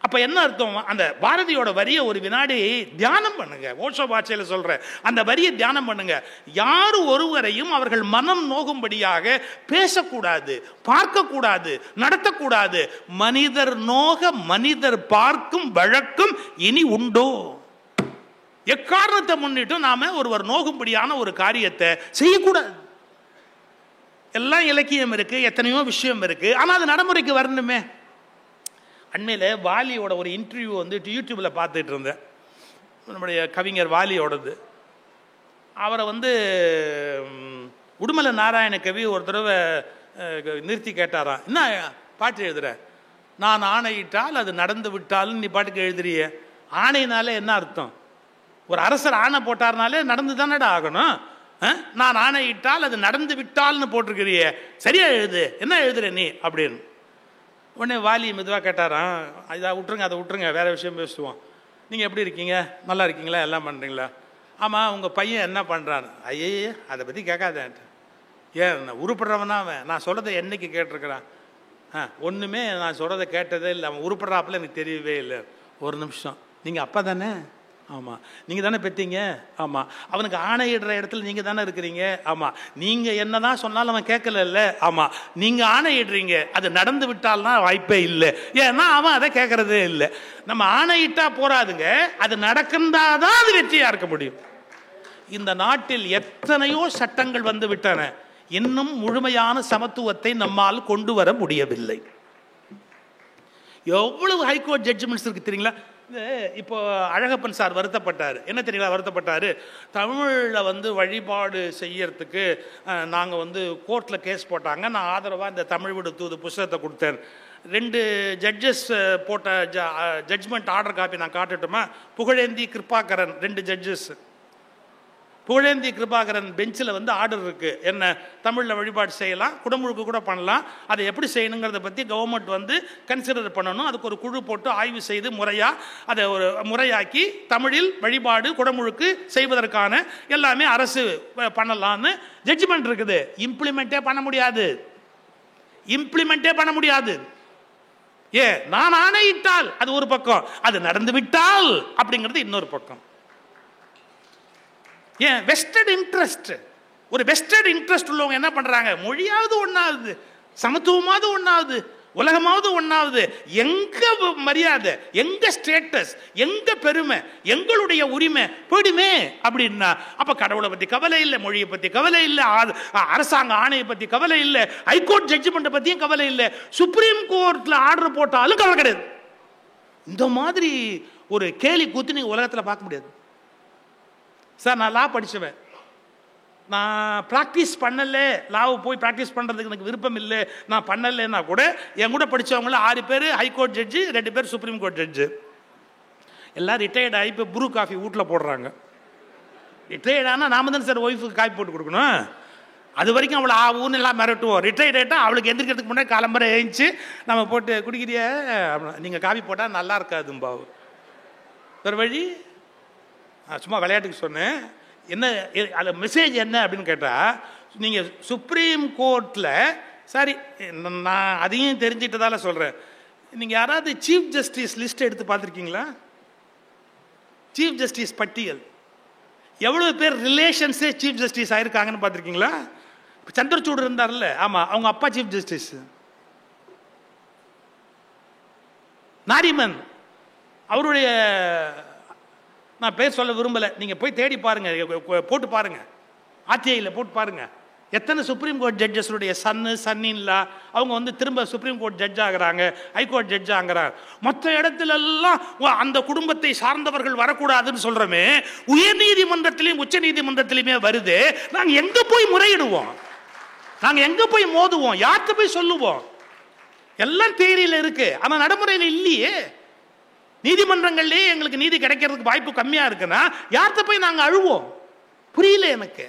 அப்ப என்ன அர்த்தம்? அந்த பாரதியோட வரியை ஒரு வினாடி தியானம் பண்ணுங்க. ஓஷோ பாஷையில சொல்ற அந்த வரியை தியானம் பண்ணுங்க. யாரு ஒருவரையும் அவர்கள் மனம் நோகும்படியாக பேசக்கூடாது, பார்க்கக்கூடாது, நடத்தக்கூடாது. மனிதர் நோக மனிதர் பார்க்கும் வழக்கம் இனி உண்டோ? எக்காரணத்தை முன்னிட்டு நாம ஒருவர் நோகும்படியான ஒரு காரியத்தை செய்யக்கூடாது. எல்லாம் இலக்கியம் இருக்கு, எத்தனையோ விஷயம் இருக்கு, ஆனா அது நடைமுறைக்கு வரணுமே. அண்மையில் வாலியோட ஒரு இன்டர்வியூ வந்து யூடியூப்ல பார்த்துட்டு இருந்தேன், நம்முடைய கவிஞர் வாலியோடது. அவரை வந்து உடுமலை நாராயண கவி ஒரு தடவை நிறுத்தி கேட்டாராம், என்ன பாட்டு எழுதுற? நான் ஆணையிட்டால் அது நடந்து விட்டாலும் நீ பாட்டுக்கு எழுதுறிய, ஆணையினால என்ன அர்த்தம்? ஒரு அரசர் ஆணை போட்டார்னாலே நடந்து தானடா ஆகணும். நான் ஆணையிட்டால் அது நடந்து விட்டால்னு போட்டிருக்கிறிய, சரியா எழுது, என்ன எழுதுற நீ அப்படின்னு. உடனே வாலி மெதுவாக கேட்டாராம், இதை விட்டுருங்க, அதை விட்டுருங்க, வேற விஷயம் பேசுவோம். நீங்கள் எப்படி இருக்கீங்க, நல்லா இருக்கீங்களா, எல்லாம் பண்ணுறீங்களா? ஆமாம், உங்கள் பையன் என்ன பண்ணுறான்னு. ஐயே அதை பற்றி கேட்காதேன்ட்டு. ஏன் உருப்படுறவனா அவன்? நான் சொல்கிறத என்னைக்கு கேட்டிருக்கிறான்? ஒன்றுமே நான் சொல்கிறத கேட்டதே இல்லை, அவன் உருப்படுறாப்புல எனக்கு தெரியவே இல்லை. ஒரு நிமிஷம், நீங்கள் அப்பா தானே? ஆமாம். நீங்கள் தானே பெற்றீங்க? ஆமாம். அவனுக்கு ஆணையிடுற இடத்துல நீங்கள் தானே இருக்கிறீங்க? ஆமாம். நீங்கள் என்ன தான் சொன்னாலும் அவன் கேட்கல. ஆமாம். நீங்கள் ஆணையிடுறீங்க, அது நடந்து விட்டால்னா வாய்ப்பே இல்லை, ஏன்னா அவன் அதை கேட்கறதே இல்லை. நம்ம ஆணையிட்டா போராதுங்க, அது நடக்கின்றாதான் அது வெற்றியாக இருக்க முடியும். இந்த நாட்டில் எத்தனையோ சட்டங்கள் வந்து விட்டன, இன்னும் முழுமையான சமத்துவத்தை நம்மால் கொண்டு வர முடியவில்லை. எவ்வளவு ஹைகோர்ட் ஜட்ஜ்மெண்ட்ஸ் இருக்கு தெரியுங்களா? இப்போ அழகப்பன் சார் வருத்தப்பட்டார். என்ன தெரியுங்களா வருத்தப்பட்டார்? தமிழில் வந்து வழிபாடு செய்யறதுக்கு நாங்கள் வந்து கோர்ட்டில் கேஸ் போட்டாங்க, நான் ஆதரவாக இந்த தமிழ் விடு தூது புஸ்தகத்தை கொடுத்தேன். 2 ஜட்ஜஸ் போட்ட ஜட்ஜ்மெண்ட் ஆர்டர் காப்பி நான் காட்டட்டுமா? புகழேந்தி, கிருபாகரன், 2 ஜட்ஜஸ். புகழேந்தி கிருபாகரன் பெஞ்சில் வந்து ஆர்டர் இருக்குது, என்ன தமிழில் வழிபாடு செய்யலாம், குடமுழுக்கு கூட பண்ணலாம், அதை எப்படி செய்யணுங்கிறத பற்றி கவர்மெண்ட் வந்து கன்சிடர் பண்ணணும், அதுக்கு ஒரு குழு போட்டு ஆய்வு செய்து முறையாக அதை ஒரு முறையாக்கி தமிழில் வழிபாடு குடமுழுக்கு செய்வதற்கான எல்லாமே அரசு பண்ணலான்னு ஜட்ஜ்மெண்ட் இருக்குது. இம்ப்ளிமெண்ட்டே பண்ண முடியாது. நான் ஆணையிட்டால் அது ஒரு பக்கம், அது நடந்து விட்டால் அப்படிங்கிறது இன்னொரு பக்கம். வெஸ்டட் இன்ட்ரெஸ்ட், ஒரு வெஸ்டட் இன்ட்ரெஸ்ட் உள்ளவங்க என்ன பண்றாங்க, மொழியாவது ஒண்ணாவது, சமத்துவமாவது ஒண்ணாவது, உலகமாவது ஒண்ணாவது, எங்க மரியாதை, எங்க ஸ்டேட்டஸ், எங்க பெருமை, எங்களுடைய உரிமை போயிடுமே அப்படின்னா அப்ப கடவுளை பத்தி கவலை இல்லை, மொழியை பத்தி கவலை இல்லை, அரசாங்க ஆணையை பத்தி கவலை இல்லை, ஹைகோர்ட் ஜட்ஜ்மெண்ட் பத்தியும் கவலை இல்லை, சுப்ரீம் கோர்ட்ல ஆர்டர் போட்டாலும் கவலை கிடையாது. இந்த மாதிரி ஒரு கேலி கூத்து நீங்க உலகத்துல பார்க்க முடியாது. சார் நான் லா படிச்சுவேன், நான் ப்ராக்டிஸ் பண்ணல, லாவை போய் ப்ராக்டிஸ் பண்ணுறதுக்கு எனக்கு விருப்பம் இல்லை, நான் பண்ணலைன்னா கூட என் கூட படித்தவங்கள 6 பேர் ஹைகோர்ட் ஜட்ஜு, 2 பேர் சுப்ரீம் கோர்ட் ஜட்ஜு, எல்லாம் ரிட்டையர்ட் ஆகி இப்போ ப்ரூ காஃபி வீட்டில் போடுறாங்க. ரிட்டையர்ட் ஆனால் நாம தான் சார் ஒய்ஃபுக்கு காஃபி போட்டு கொடுக்கணும், அது வரைக்கும் அவளை ஊன்னு எல்லாம் மிரட்டுவோம். ரிட்டையர்ட் ஆகிட்டா அவளுக்கு எந்திரிக்கிறதுக்கு முன்னாடி காலம்பரை எழுந்துச்சு நம்ம போட்டு குடிக்கிறிய, நீங்கள் காஃபி போட்டால் நல்லா இருக்காதும்பாவு. வேறு வழி, சும்மா விளையாட்டுக்கு சொன்னேன். என்ன அதில் மெசேஜ் என்ன அப்படின்னு கேட்டால், நீங்கள் சுப்ரீம் கோர்ட்டில், சரி நான் அதையும் தெரிஞ்சிட்டதால சொல்கிறேன், நீங்கள் யாராவது சீஃப் ஜஸ்டிஸ் லிஸ்ட் எடுத்து பார்த்துருக்கீங்களா? சீஃப் ஜஸ்டிஸ் பட்டியல் எவ்வளோ பேர் ரிலேஷன்ஸே சீஃப் ஜஸ்டிஸ் ஆயிருக்காங்கன்னு பார்த்துருக்கீங்களா? சந்திரசூட் இருந்தார்ல, ஆமாம், அவங்க அப்பா சீஃப் ஜஸ்டிஸ். நாரிமன் அவருடைய, நான் பேர் சொல்ல விரும்பலை, நீங்கள் போய் தேடி பாருங்க, போட்டு பாருங்க, ஆர்டிஐயில் போட்டு பாருங்க, எத்தனை சுப்ரீம் கோர்ட் ஜட்ஜஸுடைய சன்னின்லா அவங்க வந்து திரும்ப சுப்ரீம் கோர்ட் ஜட்ஜ் ஆகிறாங்க, ஹைகோர்ட் ஜட்ஜ் ஆகிறாங்க. மற்ற இடத்துல எல்லாம் அந்த குடும்பத்தை சார்ந்தவர்கள் வரக்கூடாதுன்னு சொல்றோமே, உயர் நீதிமன்றத்திலையும் உச்ச நீதிமன்றத்திலையுமே வருது. நாங்கள் எங்க போய் முறையிடுவோம், நாங்கள் எங்க போய் மோதுவோம், யார்கிட்ட போய் சொல்லுவோம்? எல்லாம் தேரியில் இருக்கு, ஆனால் நடைமுறையில் இல்லையே. நீதிமன்றங்கள்லேயே எங்களுக்கு நீதி கிடைக்கிறதுக்கு வாய்ப்பு கம்மியா இருக்குன்னா யார்கிட்ட போய் நாங்கள் அழுவோம்? புரியல எனக்கு.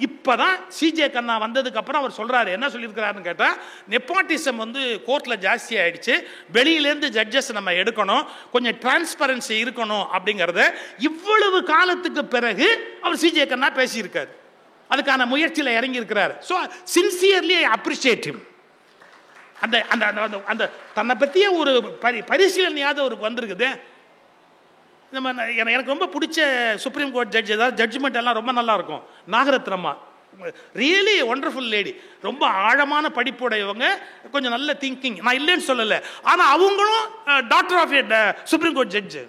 இப்பதான் சிஜே கண்ணா வந்ததுக்கு அப்புறம் அவர் சொல்றாரு, என்ன சொல்லியிருக்கிறாருன்னு கேட்டா, நெப்போட்டிசம் வந்து கோர்ட்ல ஜாஸ்தி ஆயிடுச்சு, வெளியிலேருந்து ஜட்ஜஸ் நம்ம எடுக்கணும், கொஞ்சம் டிரான்ஸ்பரன்சி இருக்கணும் அப்படிங்கறத இவ்வளவு காலத்துக்கு பிறகு அவர் சிஜே கண்ணா பேசியிருக்காரு. அதுக்கான முயற்சியில இறங்கி இருக்கிறார். So sincerely I appreciate him. அந்த அந்த அந்த தன்னை பற்றிய ஒரு பரிசீலனையாவது அவருக்கு வந்திருக்குது. நம்ம எனக்கு ரொம்ப பிடிச்ச சுப்ரீம் கோர்ட் ஜட்ஜ், ஏதாவது ஜட்ஜ்மெண்ட் எல்லாம் ரொம்ப நல்லா இருக்கும். நாகரத்னம்மா ரியலி ஒண்டர்ஃபுல் லேடி, ரொம்ப ஆழமான படிப்புடையவங்க, கொஞ்சம் நல்ல திங்கிங், நான் இல்லைன்னு சொல்லலை, ஆனால் அவங்களும் doctor of supreme court judge.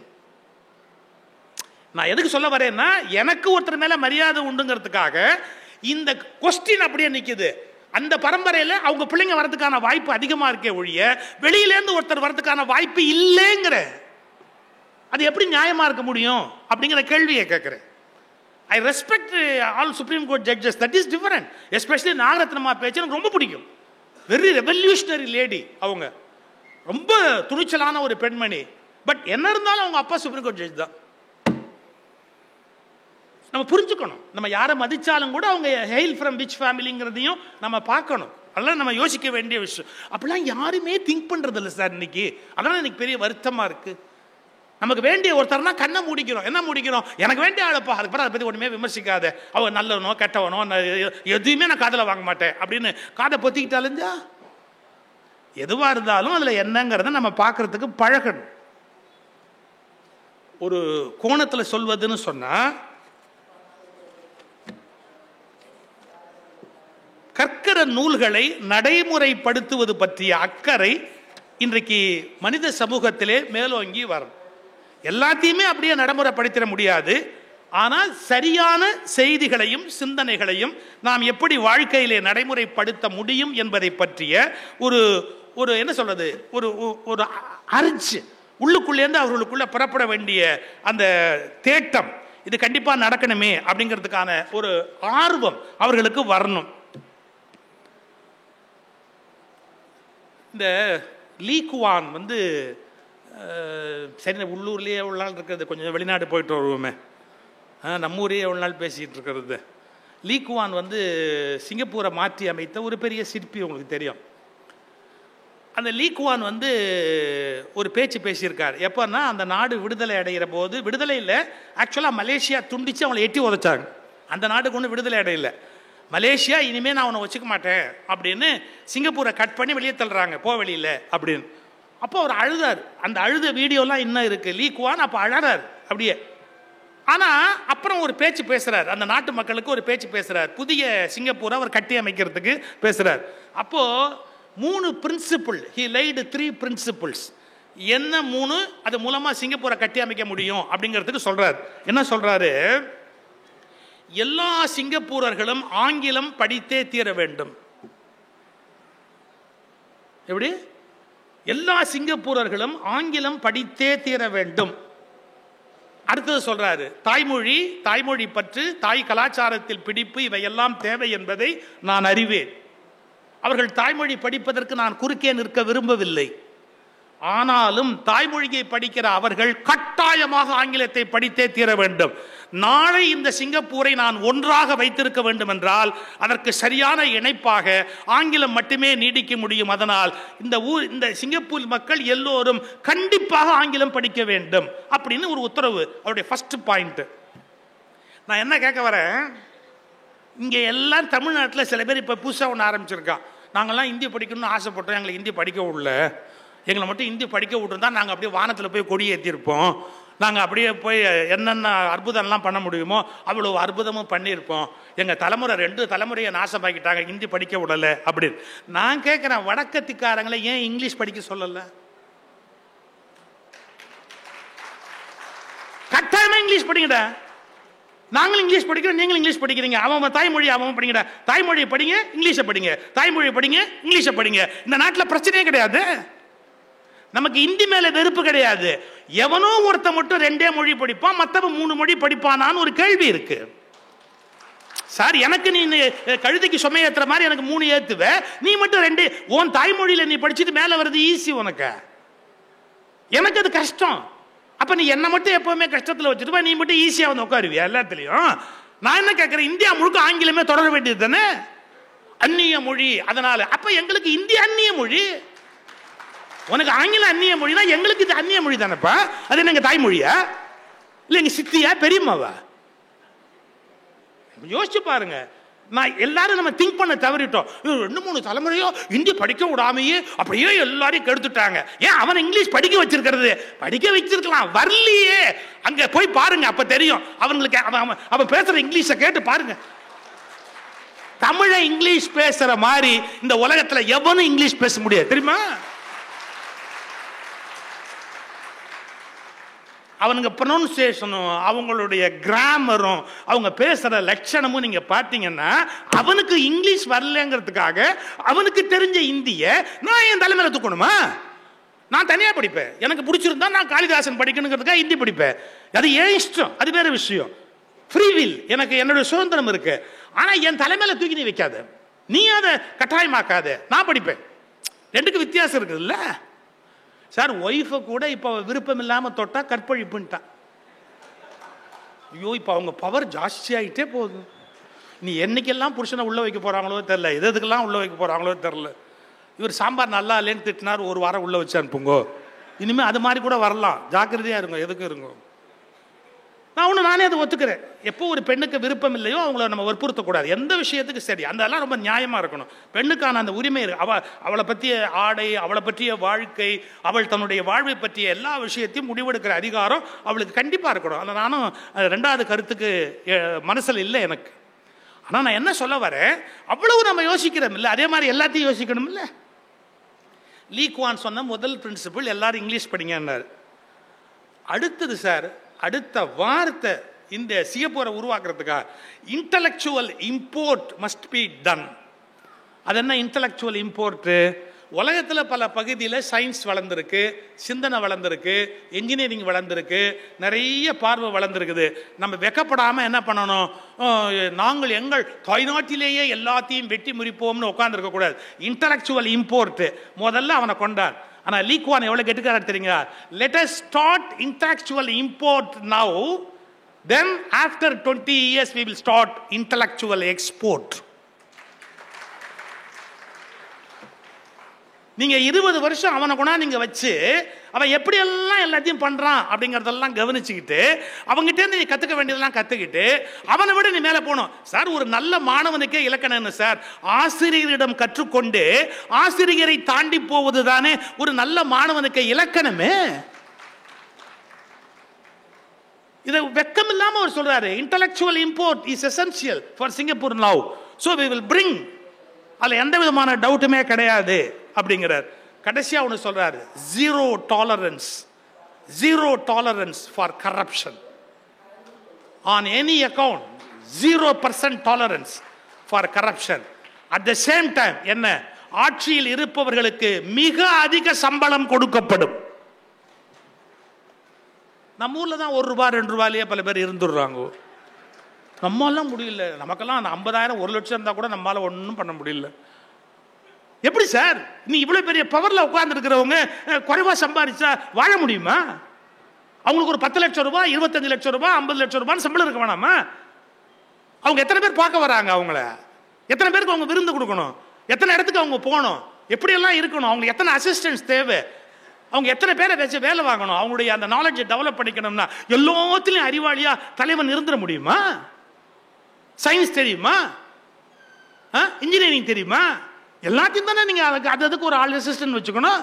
நான் எதுக்கு சொல்ல வரேன்னா, எனக்கு ஒருத்தர் மேல மரியாதை உண்டுங்கிறதுக்காக இந்த கொஸ்டின் அப்படியே நிக்குது. அந்த பரம்பரையில் அவங்க பிள்ளைங்க வரதுக்கான வாய்ப்பு அதிகமா இருக்கே ஒழிய வெளியிலேருந்து ஒருத்தர் வரதுக்கான வாய்ப்பு இல்லைங்கிற, அது எப்படி நியாயமா இருக்க முடியும் அப்படிங்கிற கேள்வியை கேட்கிறேன். I respect all supreme court judges, that is different. Especially Nagarathnamma பேச்சு எனக்கு ரொம்ப பிடிக்கும். வெரி ரெவல்யூஷனரி லேடி, அவங்க ரொம்ப துணிச்சலான ஒரு பெண்மணி. பட் என்ன இருந்தாலும் அவங்க அப்பா சுப்ரீம் கோர்ட் ஜட்ஜ் தான். நம்ம புரிஞ்சுக்கணும், நம்ம யாரை மதிச்சாலும் கூட அவங்க ஹெயில் ஃப்ரம் விச் ஃபேமிலிங்கிறதையும் நம்ம பார்க்கணும். அதெல்லாம் நம்ம யோசிக்க வேண்டிய விஷயம். அப்படிலாம் யாருமே திங்க் பண்றது இல்லை சார் இன்னைக்கு. அதெல்லாம் எனக்கு பெரிய வருத்தமா இருக்கு. நமக்கு வேண்டிய ஒருத்தர்னா கண்ணை மூடிக்கிறோம். என்ன மூடிக்கிறோம்? எனக்கு வேண்டிய ஆளப்பா, அதுக்கப்புறம் அதை பற்றி ஒன்றுமே விமர்சிக்காத, அவன் நல்லவனோ கெட்டவனோ எதுவுமே நான் காதில் வாங்க மாட்டேன் அப்படின்னு காதை பொத்திக்கிட்டாலுஞ்சா, எதுவாக இருந்தாலும் அதில் என்னங்கிறத நம்ம பார்க்கறதுக்கு பழகணும். ஒரு கோணத்தில் சொல்வதுன்னு சொன்னால், கற்கிற நூல்களை நடைமுறைப்படுத்துவது பற்றிய அக்கறை இன்றைக்கு மனித சமூகத்திலே மேலோங்கி வரும். எல்லாத்தையுமே அப்படியே நடைமுறைப்படுத்திட முடியாது, ஆனால் சரியான செய்திகளையும் சிந்தனைகளையும் நாம் எப்படி வாழ்க்கையிலே நடைமுறைப்படுத்த முடியும் என்பதை பற்றிய ஒரு ஒரு என்ன சொல்றது, ஒரு ஒரு அர்ஜ் உள்ளுக்குள்ளேருந்து அவர்களுக்குள்ள புறப்பட வேண்டிய அந்த தேட்டம், இது கண்டிப்பா நடக்கணுமே அப்படிங்கிறதுக்கான ஒரு ஆர்வம் அவர்களுக்கு வரணும். இந்த லீக்குவான் வந்து சரி உள்ளூர்லேயே உள்ள இருக்கிறது, கொஞ்சம் வெளிநாடு போயிட்டு வருவோமே, நம்ம ஊரே எவ்வளோ நாள் பேசிக்கிட்டு இருக்கிறது. லீ குவான் வந்து சிங்கப்பூரை மாற்றி அமைத்த ஒரு பெரிய சிற்பி, உங்களுக்கு தெரியும். அந்த லீ குவான் வந்து ஒரு பேச்சு பேசியிருக்கார். எப்போன்னா அந்த நாடு விடுதலை அடைகிற போது, விடுதலை இல்லை ஆக்சுவலாக மலேசியா துண்டித்து அவங்களை எட்டி உதைச்சாங்க. அந்த நாட்டுக்கு ஒன்றும் விடுதலை அடையில. மலேசியா இனிமேல் நான் அவனை வச்சுக்க மாட்டேன் அப்படின்னு சிங்கப்பூரை கட் பண்ணி வெளியே தள்ளுறாங்க, போ வெளியில் அப்படின்னு. அப்போ அவர் அழுதார். அந்த அழுத வீடியோலாம் இன்னும் இருக்குது. லீ குவான் அப்போ அழறார் அப்படியே. ஆனால் அப்புறம் ஒரு பேச்சு பேசுகிறார், அந்த நாட்டு மக்களுக்கு ஒரு பேச்சு பேசுகிறார். புதிய சிங்கப்பூரை அவர் கட்டி அமைக்கிறதுக்கு பேசுகிறார். அப்போது 3 பிரின்சிபிள், ஹி லைடு 3 பிரின்சிபிள்ஸ். என்ன 3, அது மூலமாக சிங்கப்பூரை கட்டி அமைக்க முடியும் அப்படிங்கிறதுக்கு சொல்கிறார். என்ன சொல்கிறாரு? எல்லா சிங்கப்பூரர்களும் ஆங்கிலம் படித்தே தீர வேண்டும். எப்படி? எல்லா சிங்கப்பூரர்களும் ஆங்கிலம் படித்தே தீர வேண்டும். அடுத்தது சொல்றாரு, தாய்மொழி, தாய்மொழி பற்று, தாய் கலாச்சாரத்தில் பிடிப்பு இவையெல்லாம் தேவை என்பதை நான் அறிவேன். அவர்கள் தாய்மொழி படிப்பதற்கு நான் குறுக்கே நிற்க விரும்பவில்லை. ஆனாலும் தாய்மொழியை படிக்கிற அவர்கள் கட்டாயமாக ஆங்கிலத்தை படித்தே தீர வேண்டும். நாளை இந்த சிங்கப்பூரை நான் ஒன்றாக வைத்திருக்க வேண்டும் என்றால் அதற்கு சரியான இணைப்பாக ஆங்கிலம் மட்டுமே நீடிக்க முடியும். அதனால் இந்த சிங்கப்பூர் மக்கள் எல்லோரும் கண்டிப்பாக ஆங்கிலம் படிக்க வேண்டும் அப்படின்னு ஒரு உத்தரவு, அவருடைய ஃபர்ஸ்ட் பாயிண்ட். நான் என்ன கேட்க வரேன், இங்கே எல்லாம் தமிழ்நாட்டில் சில பேர் இப்போ புதுசாக ஒன்று ஆரம்பிச்சிருக்கான். நாங்கள்லாம் ஹிந்தி படிக்கணும்னு ஆசைப்பட்டோம், எங்களுக்கு ஹிந்தி படிக்க விடல. எங்களை மட்டும் ஹிந்தி படிக்க விட்டுருந்தா நாங்கள் அப்படியே வானத்தில் போய் கொடி ஏற்றிருப்போம். நாங்கள் அப்படியே போய் என்னென்ன அற்புதம்லாம் பண்ண முடியுமோ அவ்வளோ அற்புதமும் பண்ணியிருப்போம். எங்கள் தலைமுறை 2 தலைமுறையை நாசமாக்கிட்டாங்க, ஹிந்தி படிக்க விடலை அப்படின்னு. நான் கேட்குறேன், வடக்கத்திக்காரங்களை ஏன் இங்கிலீஷ் படிக்க சொல்லலை? கட்டாயமாக இங்கிலீஷ் படிங்கடா. நாங்களும் இங்கிலீஷ் படிக்கிறோம், நீங்களும் இங்கிலீஷ் படிக்கிறீங்க. அவன் தாய்மொழி அவன் படிங்கடா. தாய்மொழியை படிங்க, இங்கிலீஷை படிங்க. தாய்மொழியை படிங்க, இங்கிலீஷை படிங்க. இந்த நாட்டில் பிரச்சனையே கிடையாது. நமக்கு இந்தி மேல வெறுப்பு கிடையாது. எவனோ ஒருத்த மட்டும் 2 மொழி படிப்பான், மற்றவன் 3 மொழி படிப்பானான்னு ஒரு கேள்வி இருக்கு. சார், எனக்கு நீ கழுதைக்கு சுமையேற்றுற மாதிரி எனக்கு 3 ஏத்துவ, நீ மட்டும் 2. உன் தாய்மொழியில நீ படிச்சுட்டு மேல வருது ஈஸி உனக்கு, எனக்கு அது கஷ்டம். அப்ப நீ என்ன மட்டும் எப்பவுமே கஷ்டத்துல வச்சுட்டு நீ மட்டும் ஈஸியா வந்து உட்காருவியா எல்லாத்துலயும்? நான் என்ன கேட்கிறேன், இந்தியா முழுக்க ஆங்கிலமே தொடர வேண்டியது தானே, அந்நிய மொழி. அதனால அப்ப எங்களுக்கு இந்திய அந்நிய மொழி, உனக்கு ஆங்கிலம் அந்நிய மொழினா எங்களுக்கு இது அந்நிய மொழி தானேப்பா. அது எங்க தாய்மொழியா இல்ல எங்க சித்தியா பெரியம்மாவா? யோசிச்சு பாருங்க. நான் எல்லாரும் நம்ம திங்க் பண்ண தவறிட்டோம். 2-3 தலைமுறையோ இந்தி படிக்க விடாமையே அப்படியே எல்லாரையும் கெடுத்துட்டாங்க. ஏன் அவன் இங்கிலீஷ் படிக்க வச்சிருக்கிறது? படிக்க வச்சிருக்கலாம், வரலையே. அங்க போய் பாருங்க, அப்ப தெரியும் அவங்களுக்கு. அவன் பேசுற இங்கிலீஷை கேட்டு பாருங்க. தமிழை இங்கிலீஷ் பேசுற மாதிரி இந்த உலகத்துல எவனும் இங்கிலீஷ் பேச முடியாது, தெரியுமா? அவனுங்க ப்ரொனன்சியேஷனும் அவங்களுடைய கிராமரும் அவங்க பேசுற லட்சணமும் நீங்க பார்த்தீங்கன்னா, அவனுக்கு இங்கிலீஷ் வரலங்கிறதுக்காக அவனுக்கு தெரிஞ்ச இந்திய நான் என் தலைமையில தூக்கணுமா? நான் தனியா படிப்பேன். எனக்கு பிடிச்சிருந்தா நான் காளிதாசன் படிக்கணுங்கிறதுக்காக ஹிந்தி படிப்பேன். அது ஏன் இஷ்டம், அது வேற விஷயம். ஃப்ரீவில், எனக்கு என்னுடைய சுதந்திரம் இருக்கு. ஆனா என் தலைமையில தூக்கி நீ வைக்காத, நீ அதை கட்டாயமாக்காத, நான் படிப்பேன். 2க்கு வித்தியாசம் இருக்குது இல்ல சார்? ஒய்ஃபை கூட இப்போ விருப்பம் இல்லாமல் தொட்டா கற்பழிப்புன்ட்டான். ஐயோ, இப்போ அவங்க பவர் ஜாஸ்தி ஆகிட்டே போகுது. நீ என்னைக்கெல்லாம் புருஷனை உள்ள வைக்க போறாங்களோ தெரியல, எதுக்கெல்லாம் உள்ள வைக்க போறாங்களோ தெரியல. இவர் சாம்பார் நல்லா இல்லைன்னு திட்டினார், 1 வாரம் உள்ள வச்சு அனுப்புங்கோ. இனிமேல் அது மாதிரி கூட வரலாம், ஜாக்கிரதையா இருங்க, எதுக்கு இருங்க. நானே அதை ஒத்துக்கிறேன். எப்போ ஒரு பெண்ணுக்கு விருப்பம் இல்லையோ அவங்கள நம்ம வற்புறுத்தக்கூடாது, எந்த விஷயத்துக்கு சரி. அதெல்லாம் ரொம்ப நியாயமா இருக்கணும். பெண்ணுக்கான அந்த உரிமை அவளை பற்றிய ஆடை, அவளை பற்றிய வாழ்க்கை, அவள் தன்னுடைய வாழ்வை பற்றிய எல்லா விஷயத்தையும் முடிவெடுக்கிற அதிகாரம் அவளுக்கு கண்டிப்பாக இருக்கணும். ஆனால் நானும் 2வது கருத்துக்கு மனசில் இல்லை எனக்கு. ஆனால் நான் என்ன சொல்ல வரேன், அவ்வளவு நம்ம யோசிக்கிறோம் இல்லை, அதே மாதிரி எல்லாத்தையும் யோசிக்கணும் இல்லை. லீ குவான் சொன்ன முதல் பிரின்சிபிள் எல்லாரும் இங்கிலீஷ் படிங்கன்னாரு. அடுத்தது சார், அடுத்த வார்த்தை இந்த சிங்கப்பூரை உருவாக்குறதுக்கா intellectual import must be done. அது என்ன இன்டலெக்சுவல் இம்போர்ட்? உலகத்தில் பல பகுதியில் சயின்ஸ் வளர்ந்துருக்கு, சிந்தனை வளர்ந்துருக்கு, என்ஜினியரிங் வளர்ந்துருக்கு, நிறைய பார்வை வளர்ந்துருக்குது. நம்ம வெக்கப்படாமல் என்ன பண்ணணும், நாங்கள் எங்கள் தாய்நாட்டிலேயே எல்லாத்தையும் வெட்டி முறிப்போம்னு உட்காந்துருக்கக்கூடாது. இன்டலெக்சுவல் இம்போர்ட் முதல்ல அவனை கொண்டார். ஆனால் லீ குவான் எவ்வளோ கெட்டுக்காரர் தெரியுங்களா? Let us start intellectual import now Then after 20 years we will start intellectual export. நீங்க 20 வருஷம் அவனை கொண்டா நீங்க வச்சு அவன் எப்படியெல்லாம் எல்லாத்தையும் பண்றான் அப்படிங்கறதெல்லாம் கவனிச்சுக்கிட்டு அவங்ககிட்ட இருந்து நீ கத்துக்க வேண்டியதெல்லாம் கத்துக்கிட்டு அவனை விட நீ மேல போகணும். சார், ஒரு நல்ல மாணவனுக்கே இலக்கணம் என்ன சார்? ஆசிரியரிடம் கற்றுக்கொண்டு ஆசிரியரை தாண்டி போவது தானே ஒரு நல்ல மாணவனுக்கு இலக்கணமே. இதை வெக்கம் இல்லாம அவர் சொல்றாரு, intellectual import is essential for Singapore now, so we will bring. அதுல எந்த விதமான டவுட்டுமே கிடையாது அப்படிங்கிறார். கடைசியா ஒன்று சொல்றாரு, zero tolerance for corruption on any account, 0% tolerance for corruption. At the same time என்ன, ஆட்சியில் இருப்பவர்களுக்கு மிக அதிக சம்பளம் கொடுக்கப்படும். நம்ம ஊர்ல தான் 1 ரூபாய் 2 ரூபாயிலேயே பல பேர் இருந்துடுறாங்க. நம்மளாம் முடியல, நமக்கெல்லாம் 50,000 1 லட்சம் இருந்தா கூட நம்மளால ஒன்றும் பண்ண முடியல. எப்படி சார், நீ இவ்வளவு பெரிய பவர்ல உட்கார்ந்து இருக்கிறவங்க குறைவா சம்பாதிச்சா வாழ முடியுமா? அவங்களுக்கு ஒரு 10 லட்சம் ரூபாய் 25 லட்சம் ரூபாய் 50 லட்சம் ரூபாய் சம்பளம் இருக்க வேணாமா? அவங்க எத்தனை பேர் பார்க்க வராங்க? அவங்கள எத்தனை பேருக்கு அவங்க விருந்து கொடுக்கணும்? எத்தனை இடத்துக்கு அவங்க போகணும்? எப்படியெல்லாம் இருக்கணும்? அவங்களுக்கு எத்தனை அசிஸ்டன்ஸ் தேவை? அவங்க எத்தனை பேரை வச்சு வேலை வாங்கணும்? அவங்களுடைய அந்த நாலேஜை டெவலப் பண்ணிக்கணும்னா எல்லாத்திலையும் அறிவாளியா தலைவன் இருந்துட முடியுமா? சயின்ஸ் தெரியுமா? இன்ஜினியரிங் தெரியுமா? எல்லாத்தையும் தானே நீங்க அதுக்கு ஒரு ஆள் அசிஸ்டன்ட் வச்சுக்கணும்.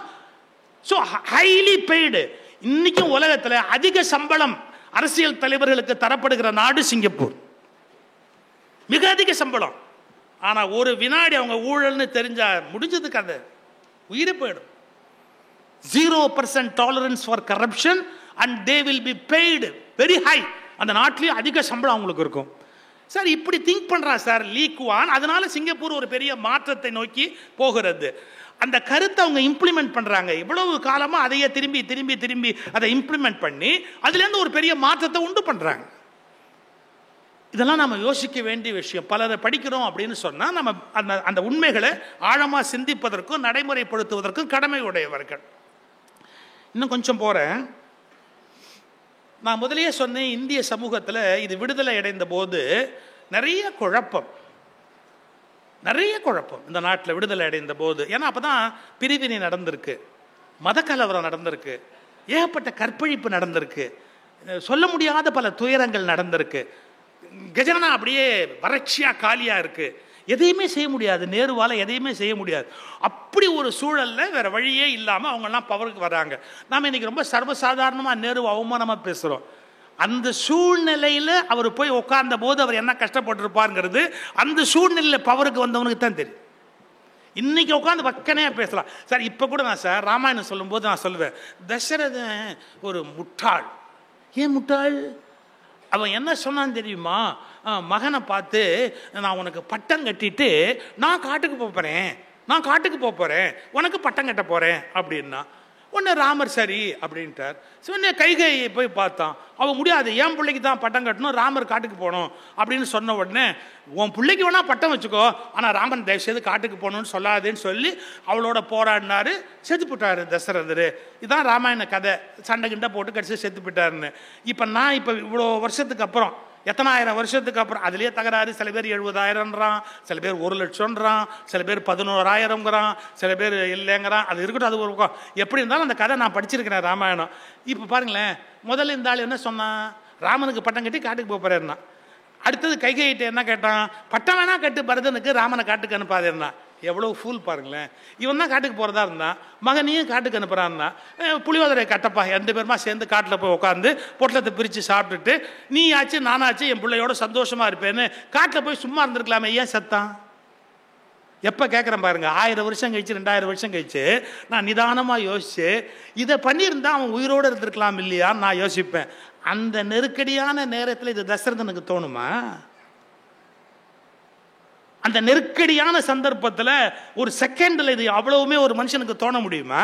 So highly paid. இன்னைக்கும் உலகத்தில் அதிக சம்பளம் அரசியல் தலைவர்களுக்கு தரப்படுகிற நாடு சிங்கப்பூர். மிக அதிக சம்பளம். ஆனா ஒரு வினாடி அவங்க ஊழல்னு தெரிஞ்சா முடிஞ்சது கதை, உயிரை போயிடும். 0% tolerance for corruption and they will be paid very high. அந்த நாட்டிலேயே அதிக சம்பளம் அவங்களுக்கு இருக்கும். சார், இப்படி திங்க் பண்றான் சார் லீ குவான். அதனால சிங்கப்பூர் ஒரு பெரிய மாற்றத்தை நோக்கி போகிறது. அந்த கருத்தை அவங்க இம்ப்ளிமெண்ட் பண்றாங்க. இவ்வளவு காலமா அதையே திரும்பி திரும்பி திரும்பி அதை இம்ப்ளிமெண்ட் பண்ணி அதுல இருந்து ஒரு பெரிய மாற்றத்தை உண்டு பண்றாங்க. இதெல்லாம் நம்ம யோசிக்க வேண்டிய விஷயம். பலரை படிக்கிறோம் அப்படின்னு சொன்னா நம்ம அந்த உண்மைகளை ஆழமா சிந்திப்பதற்கும் நடைமுறைப்படுத்துவதற்கும் கடமை உடையவர்கள். இன்னும் கொஞ்சம் போறேன். நான் முதலே சொன்னேன், இந்திய சமூகத்தில் இது விடுதலை அடைந்த போது நிறைய குழப்பம் இந்த நாட்டில் விடுதலை அடைந்த போது. ஏன்னா அப்பதான் பிரிவினை நடந்திருக்கு, மதக்கலவரம் நடந்திருக்கு, ஏகப்பட்ட கற்பழிப்பு நடந்திருக்கு, சொல்ல முடியாத பல துயரங்கள் நடந்திருக்கு. கஜனா அப்படியே வறட்சியா காலியா இருக்கு, எதையுமே செய்ய முடியாது, நேருவால எதையுமே செய்ய முடியாது. அப்படி ஒரு சூழல்ல வேற வழியே இல்லாம அவங்க எல்லாம் பவருக்கு வராங்க. நாம இன்னைக்கு ரொம்ப சர்வசாதாரணமா நேரு அவமானமா பேசுறோம். அந்த சூழ்நிலையில அவர் போய் உட்கார்ந்த போது அவர் என்ன கஷ்டப்பட்டிருப்பாருங்கிறது அந்த சூழ்நிலையில பவருக்கு வந்தவனுக்கு தான் தெரியும். இன்னைக்கு உட்காந்து பக்கனையா பேசலாம் சார். இப்ப கூட நான் சார் ராமாயணம் சொல்லும் போது நான் சொல்லுவேன், தசரதன் ஒரு முட்டாள். ஏன் முட்டாள்? அவன் என்ன சொன்னான்னு தெரியுமா? மகனை பார்த்து, நான் உனக்கு பட்டம் கட்டிட்டு நான் காட்டுக்கு போறேன், உனக்கு பட்டம் கட்ட போறேன் அப்படின்னா உடனே ராமர் சரி அப்படின்ட்டார். சொன்ன கைகை போய் பார்த்தான், அவன் முடியாது, என் பிள்ளைக்கு தான் பட்டம் கட்டணும், ராமர் காட்டுக்கு போகணும் அப்படின்னு சொன்ன உடனே, உன் பிள்ளைக்கு வேணா பட்டம் வச்சுக்கோ, ஆனால் ராமன் தயவு செய்து காட்டுக்கு போகணும்னு சொல்லாதேன்னு சொல்லி அவளோட போராடினாரு. செத்து போட்டாரு தசரதர். இதுதான் ராமாயண கதை. சண்டை கிண்டை போட்டு கடைசி செத்து போயிட்டாருன்னு. இப்போ நான் இவ்வளோ வருஷத்துக்கு அப்புறம், எத்தனாயிரம் வருஷத்துக்கு அப்புறம் அதுலேயே தகராறு. சில பேர் 70,000ன்றான், சில பேர் 1 லட்சம்ன்றான், சில பேர் 11,000ங்கிறான், சில பேர் இல்லைங்கிறான். அது இருக்கட்டும், அது ஒரு எப்படி இருந்தாலும் அந்த கதை நான் படிச்சிருக்கிறேன் ராமாயணம். இப்போ பாருங்களேன், முதல்ல இந்த ஆள் என்ன சொன்னான்? ராமனுக்கு பட்டம் கட்டி காட்டுக்கு போறேன்னா. அடுத்தது கைகையிட்ட என்ன கேட்டான்? பட்டம் வேணா கட்டு பரதனுக்கு, ராமனை காட்டுக்கு அனுப்பாதேன்னா. எவ்வளவு ஃபூல் பாருங்களேன். இவன் தான் காட்டுக்கு போறதா இருந்தான், மகனையும் காட்டுக்கு அனுப்புறான்னா. புளியோதரை கட்டப்பா 2 பேருமா சேர்ந்து காட்டில் போய் உட்காந்து பொட்டலத்தை பிரித்து சாப்பிட்டுட்டு, நீ ஆச்சு நானாச்சு என் பிள்ளையோட சந்தோஷமா இருப்பேன்னு காட்டில் போய் சும்மா இருந்திருக்கலாமே, ஏன் செத்தான்? எப்போ கேட்குறேன் பாருங்க, 1000 வருஷம் கழிச்சு 2000 வருஷம் கழிச்சு நான் நிதானமாக யோசிச்சு இதை பண்ணியிருந்தா அவன் உயிரோடு இருந்திருக்கலாம் இல்லையான்னு நான் யோசிப்பேன். அந்த நெருக்கடியான நேரத்தில் இது தசரதனுக்கு தோணுமா? அந்த நெருக்கடியான சந்தர்ப்பத்தில் ஒரு செகண்டில் இது அவ்வளவுமே ஒரு மனுஷனுக்கு தோண முடியுமா?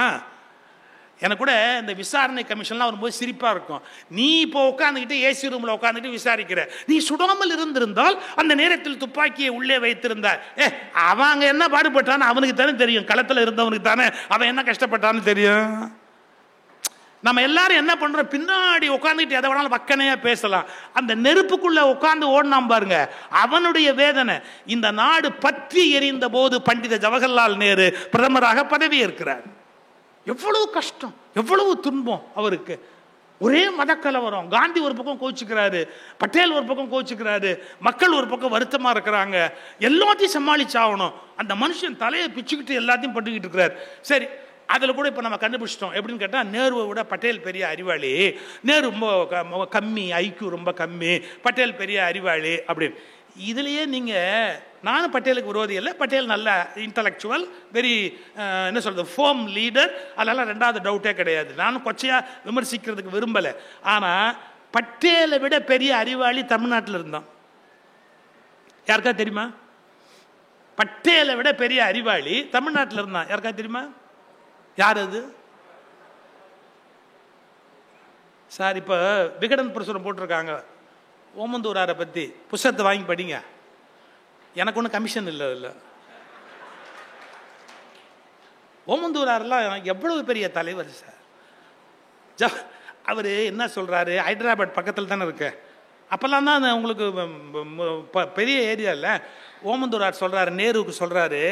எனக்கு கூட இந்த விசாரணை கமிஷன்லாம் வரும்போது சிரிப்பாக இருக்கும். நீ இப்போ உட்காந்துக்கிட்டு ஏசி ரூமில் உட்காந்துட்டு விசாரிக்கிற, நீ சுடாமல் இருந்திருந்தால் அந்த நேரத்தில் துப்பாக்கியை உள்ளே வைத்திருந்தார். அவங்க என்ன பாடுபட்டான்னு அவனுக்கு தானே தெரியும், களத்தில் இருந்தவனுக்கு தானே அவன் என்ன கஷ்டப்பட்டான்னு தெரியும். நம்ம எல்லாரும் என்ன பண்றோம், பின்னாடி உட்காந்துட்டு எதை வேணாலும் வக்கனையா பேசலாம். அந்த நெருப்புக்குள்ள உட்கார்ந்து ஓடினாம் பாருங்க, அவனுடைய வேதனை. இந்த நாடு பற்றி எரிந்த போது பண்டித ஜவஹர்லால் நேரு பிரதமராக பதவி ஏற்கிறார். எவ்வளவு கஷ்டம், எவ்வளவு துன்பம் அவருக்கு. ஒரே மதக்கலவரம். காந்தி ஒரு பக்கம் கோச்சுக்கிறாரு, பட்டேல் ஒரு பக்கம் கோச்சுக்கிறாரு, மக்கள் ஒரு பக்கம் வருத்தமா இருக்கிறாங்க. எல்லாத்தையும் சமாளிச்சாகணும். அந்த மனுஷன் தலையை பிச்சுக்கிட்டு எல்லாத்தையும் பண்ணிக்கிட்டு இருக்கிறார். சரி, அதில் கூட இப்போ நம்ம கண்டுபிடிச்சிட்டோம். எப்படின்னு கேட்டால், நேருவை விட பட்டேல் பெரிய அறிவாளி, நேரு ரொம்ப கம்மி, ஐக்கியூ ரொம்ப கம்மி, பட்டேல் பெரிய அறிவாளி அப்படின்னு. இதுலேயே நீங்கள், நானும் பட்டேலுக்கு விரோதி இல்லை, பட்டேல் நல்ல இன்டலெக்சுவல், வெரி என்ன சொல்கிறது, ஃபோம் லீடர், அதெல்லாம் ரெண்டாவது டவுட்டே கிடையாது. நானும் கொச்சையாக விமர்சிக்கிறதுக்கு விரும்பலை. ஆனால் பட்டேலை விட பெரிய அறிவாளி தமிழ்நாட்டில் இருந்தான். யாருக்கா தெரியுமா? பட்டேலை விட பெரிய அறிவாளி தமிழ்நாட்டில் இருந்தான். யாருக்கா தெரியுமா? யார் அது சார்? இப்போ விகடன் பிரசுரம் போட்டிருக்காங்க ஓமந்தூராரை பற்றி. புத்தகத்தை வாங்கி படிங்க. எனக்கு ஒன்றும் கமிஷன் இல்லை. இல்லை, ஓமந்தூராரெல்லாம் எவ்வளவு பெரிய தலைவர் சார். அவர் என்ன சொல்கிறாரு, ஹைதராபாத் பக்கத்தில் தானே இருக்கு. அப்போல்லாம் தான் உங்களுக்கு பெரிய ஏரியா இல்லை. ஓமந்தூரார் சொல்கிறாரு, நேருவுக்கு சொல்கிறாரு,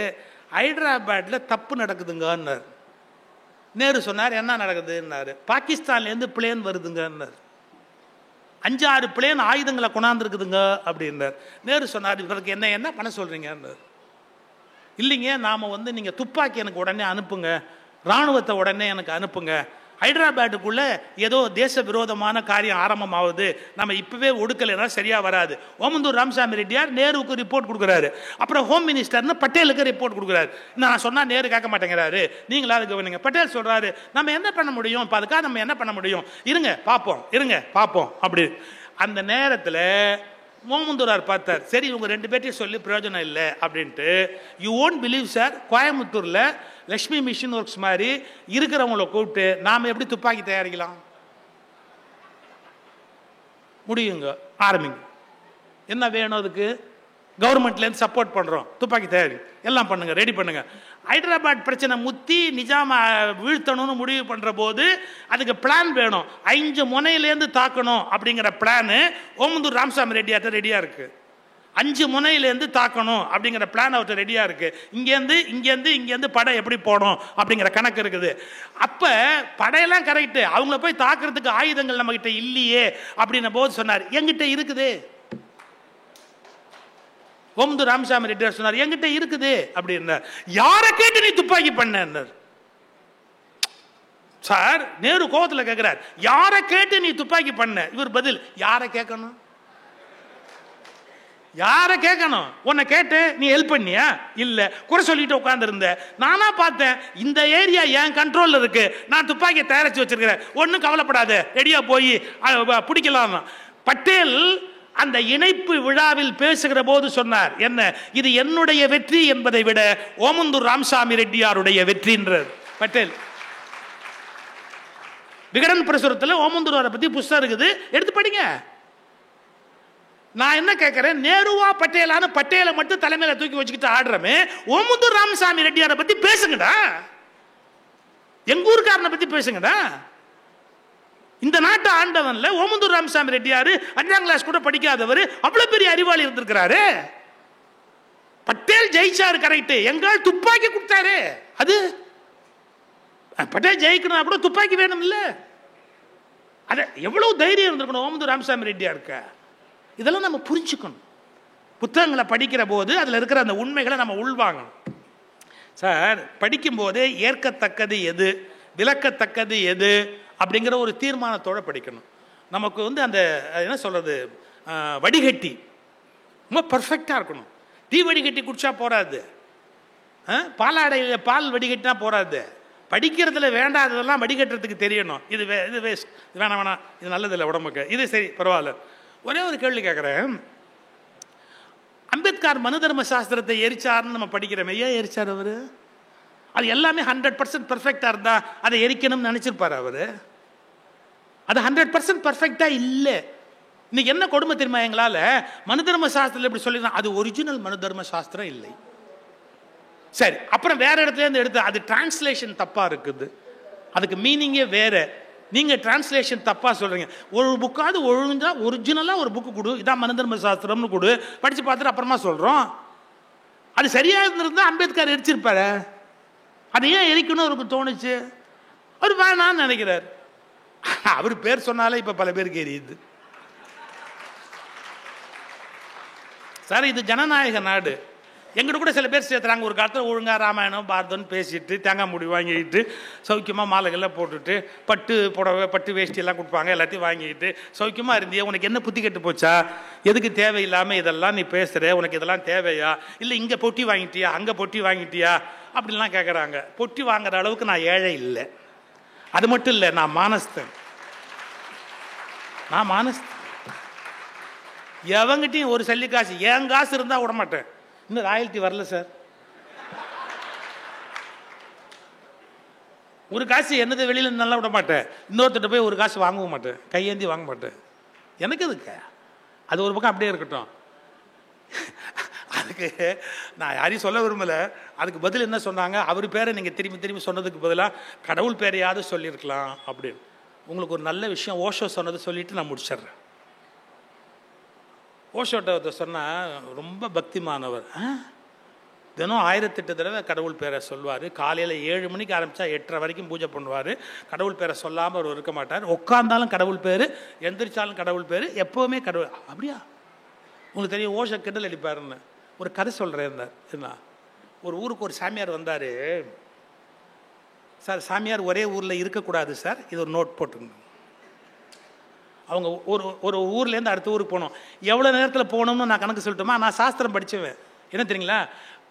ஹைதராபாத்தில் தப்பு நடக்குதுங்கன்னார். நேரு சொன்னார், என்ன நடக்குதுன்னாரு. பாகிஸ்தான்லேருந்து பிளேன் வருதுங்கன்னார். 5-6 பிளேன் ஆயுதங்களை கொண்டாந்துருக்குதுங்க அப்படின்னார். நேரு சொன்னார், இவருக்கு என்ன பண்ண சொல்கிறீங்கன்னார். இல்லைங்க, நாம் நீங்கள் துப்பாக்கி எனக்கு உடனே அனுப்புங்க, இராணுவத்தை உடனே எனக்கு அனுப்புங்க. ஹைதராபாத்துக்குள்ளே ஏதோ தேச விரோதமான காரியம் ஆரம்பமாகுது, நம்ம இப்போவே ஒடுக்கலைன்னா சரியாக வராது. ஓமந்தூர் ராமசாமி ரெட்டியார் நேருவுக்கு ரிப்போர்ட் கொடுக்குறாரு. அப்புறம் ஹோம் மினிஸ்டர்னு பட்டேலுக்கு ரிப்போர்ட் கொடுக்குறாரு. நான் சொன்னால் நேரு கேட்க மாட்டேங்கிறாரு, நீங்களாவது கவனிங்க. பட்டேல் சொல்கிறாரு, நம்ம என்ன பண்ண முடியும், இப்போ அதுக்காக நம்ம என்ன பண்ண முடியும், இருங்க பார்ப்போம் அப்படி. அந்த நேரத்தில் ஓமந்தூரார் பார்த்தார், சரி இவங்க 2 பேர்ட்டையும் சொல்லி பிரயோஜனம் இல்லை அப்படின்ட்டு, யூ ஓன்ட் பிலீவ் சார், கோயம்புத்தூரில் லக்ஷ்மி மிஷின் ஒர்க்ஸ் மாதிரி இருக்கிறவங்கள கூப்பிட்டு நாம் எப்படி துப்பாக்கி தயாரிக்கலாம் முடியுங்க, ஆரம்பிங்க. என்ன வேணும் அதுக்கு? கவர்மெண்ட்லேருந்து சப்போர்ட் பண்ணுறோம், துப்பாக்கி தயாரி எல்லாம் பண்ணுங்க, ரெடி பண்ணுங்க. ஹைதராபாத் பிரச்சனை முத்தி நிஜாம வீழ்த்தணும்னு முடிவு பண்ணுற போது அதுக்கு பிளான் வேணும். 5 முனையிலேருந்து தாக்கணும் அப்படிங்கிற பிளானு ஓமந்தூர் ராமசாமி ரெட்டியார்ட்ட ரெடியாக இருக்குது. 5 முனையிலேருந்து தாக்கணும் அப்படிங்கிற பிளான் அவர்கிட்ட ரெடியாக இருக்குது. இங்கேருந்து படை எப்படி போகணும் அப்படிங்கிற கணக்கு இருக்குது. அப்போ படையெல்லாம் கரெக்டு, அவங்கள போய் தாக்குறதுக்கு ஆயுதங்கள் நம்மகிட்ட இல்லையே அப்படின்ன போது சொன்னார், எங்கிட்ட இருக்குது. ஓமந்தூர் ராமசாமி ரெட்டியார் சொன்னார், எங்கிட்ட இருக்குது அப்படின்னார். யாரை கேட்டு நீ துப்பாக்கி பண்ண சார்? நேரு கோவத்தில் கேட்கிறார், யாரை கேட்டு நீ துப்பாக்கி பண்ண? இவர் பதில், யாரை கேட்கணும்? உன்னை கேட்டு நீ ஹெல்ப் பண்ணியா? இல்ல, குறை சொல்லிட்டு உட்கார்ந்து இருந்த. நானா பார்த்தேன், இந்த ஏரியா என் கண்ட்ரோல்ல இருக்கு, நான் துப்பாக்கியை தயாரிச்சு வச்சிருக்கிறேன், ஒன்னும் கவலைப்படாத, ரெடியா போய் பிடிக்கலாம். பட்டேல் அந்த இணைப்பு விழாவில் பேசுகிற போது சொன்னார், என்ன இது என்னுடைய வெற்றி என்பதை விட ஓமந்தூர் ராமசாமி ரெட்டியாருடைய வெற்றி என்றார் பட்டேல். விகடன் பிரசுரத்தில் ஓமந்தூராரை பத்தி புத்தகம் இருக்குது, எடுத்து படிங்க. நான் என்ன கேட்கிறேன், நேருவா பட்டேலான பட்டேலை மட்டும் தலைமையில தூக்கி வச்சுக்கிட்டு ஆடுறமே, ஓமந்தூர் ராமசாமி ரெட்டியாரை பத்தி பேசுங்கடா, எங்க ஊருக்காரனை பத்தி பேசுங்கடா. இந்த நாட்டு ஆண்டவன்ல ஓமந்தூர் ராமசாமி ரெட்டியாரு 5ஆம் கிளாஸ் கூட படிக்காதவர், அவ்வளவு பெரிய அறிவாளி இருந்திருக்கிறாரு. பட்டேல் ஜெயிச்சாரு கரெக்ட், எங்கால் துப்பாக்கி கொடுத்தாரு. அது பட்டேல் ஜெயிக்கணும் கூட துப்பாக்கி வேணும் இல்ல? அது எவ்வளவு தைரியம் இருந்திருக்கணும் ஓமந்தூர் ராமசாமி ரெட்டியாருக்கு. இதெல்லாம் நம்ம புரிஞ்சுக்கணும். புத்தகங்களை படிக்கிற போது அதில் இருக்கிற அந்த உண்மைகளை நம்ம உள்வாங்கணும். சார், படிக்கும் போதே ஏற்கத்தக்கது எது, விளக்கத்தக்கது எது அப்படிங்கிற ஒரு தீர்மானத்தோடு படிக்கணும். நமக்கு அந்த என்ன சொல்கிறது, வடிகட்டி ரொம்ப பர்ஃபெக்டாக இருக்கணும். டீ வடிகட்டி குடிச்சா போகாது, பாலாடையில் பால் வடிகட்டினா போகாது. படிக்கிறதுல வேண்டாததெல்லாம் வடிகட்டுறதுக்கு தெரியணும். இது வேஸ்ட், இது வேணாம், இது நல்லதில்லை உடம்புக்கு, இது சரி பரவாயில்ல. ஒரே ஒரு கேள்வி கேட்குறேன், அம்பேத்கர் மனு தர்ம சாஸ்திரத்தை எரிச்சார்னு நம்ம படிக்கிறோம், ஏன் எரிச்சார் அவர்? அது எல்லாமே 100% பர்ஃபெக்டாக இருந்தால் அதை எரிக்கணும்னு நினச்சிருப்பார் அவர். அது 100% பர்ஃபெக்டாக இல்லை. இன்னைக்கு என்ன கொடுமை தெரியுமா, எங்களால் மனு தர்ம சாஸ்திரத்தில் இப்படி சொல்லி, அது ஒரிஜினல் மனு தர்ம சாஸ்திரம் இல்லை. சரி, அப்புறம் வேற இடத்துல இருந்து எடுத்து அது டிரான்ஸ்லேஷன் தப்பாக இருக்குது, அதுக்கு மீனிங்கே வேற. நீங்கள் டிரான்ஸ்லேஷன் தப்பாக சொல்கிறீங்க. ஒரு புக்காவது ஒழுங்கா ஒரிஜினலாக ஒரு புக்கு கொடு, இதான் மனதர்ம சாஸ்திரம்னு கொடு, படித்து பார்த்துட்டு அப்புறமா சொல்கிறோம். அது சரியாக இருந்திருந்தால் அம்பேத்கர் எரிச்சிருப்பாரு. அது ஏன் எரிக்கணும் அவருக்கு தோணுச்சு? அவர் வேணான்னு நினைக்கிறார். அவர் பேர் சொன்னாலே இப்போ பல பேருக்கு எரியுது. சார், இது ஜனநாயக நாடு. எங்கிட்ட கூட சில பேர் சேர்த்துறாங்க. ஒரு காலத்தில் ஒழுங்காக ராமாயணம் பாரதம்னு பேசிட்டு தேங்காய் மூடி வாங்கிக்கிட்டு சௌக்கியமாக மாலைகள்லாம் போட்டுட்டு பட்டு புடவை பட்டு வேஷ்டியெல்லாம் கொடுப்பாங்க, எல்லாத்தையும் வாங்கிக்கிட்டு சௌக்கியமாக இருந்தியா? உனக்கு என்ன புத்தி கெட்டு போச்சா? எதுக்கு தேவையில்லாமல் இதெல்லாம் நீ பேசுகிற? உனக்கு இதெல்லாம் தேவையா? இல்லை இங்கே பொட்டி வாங்கிட்டியா, அங்கே பொட்டி வாங்கிட்டியா அப்படின்லாம் கேட்குறாங்க. பொட்டி வாங்குற அளவுக்கு நான் ஏழை இல்லை. அது மட்டும் இல்லை, நான் மானஸ்தன். எவங்கிட்டையும் ஒரு சல்லி காசு, என் காசு இருந்தால் விட மாட்டேன். இன்னும் ராயல்ட்டி வரல சார். ஒரு காசு என்னது வெளியில் நல்லா விட மாட்டேன். இன்னொருத்திட்ட போய் ஒரு காசு வாங்கவும் மாட்டேன், கையேந்தி வாங்க மாட்டேன். எனக்கு எதுக்கு? அது ஒரு பக்கம் அப்படியே இருக்கட்டும். அதுக்கு நான் யாரையும் சொல்ல விரும்பலை. அதுக்கு பதில் என்ன சொன்னாங்க, அவர் பேரை நீங்கள் திரும்பி திரும்பி சொன்னதுக்கு பதிலாக கடவுள் பேரையாவது சொல்லியிருக்கலாம் அப்படின்னு. உங்களுக்கு ஒரு நல்ல விஷயம் ஓஷோ சொன்னதை சொல்லிவிட்டு நான் முடிச்சிட்றேன். ஓஷோட்ட சொன்னால் ரொம்ப பக்திமானவர். தினம் 1008 தடவை கடவுள் பேரை சொல்வார். காலையில் 7 மணிக்கு ஆரம்பித்தா 8:30 வரைக்கும் பூஜை பண்ணுவார். கடவுள் பேரை சொல்லாமல் அவர் இருக்க மாட்டார். உட்காந்தாலும் கடவுள் பேர், எந்திரிச்சாலும் கடவுள் பேர், எப்போவுமே கடவுள். அப்படியா? உங்களுக்கு தெரியும், ஓஷோ கிண்டல் அடிப்பாருன்னு. ஒரு கதை சொல்கிறேன். என்ன, ஒரு ஊருக்கு ஒரு சாமியார் வந்தார். சார், சாமியார் ஒரே ஊரில் இருக்கக்கூடாது சார், இது ஒரு நோட் போட்டுங்க. அவங்க ஒரு ஊர்லேருந்து அடுத்த ஊருக்கு போகணும். எவ்வளோ நேரத்தில் போகணும்னு நான் கணக்கு சொல்லட்டுமா? நான் சாஸ்திரம் படித்தவன். என்ன தெரியுங்களா?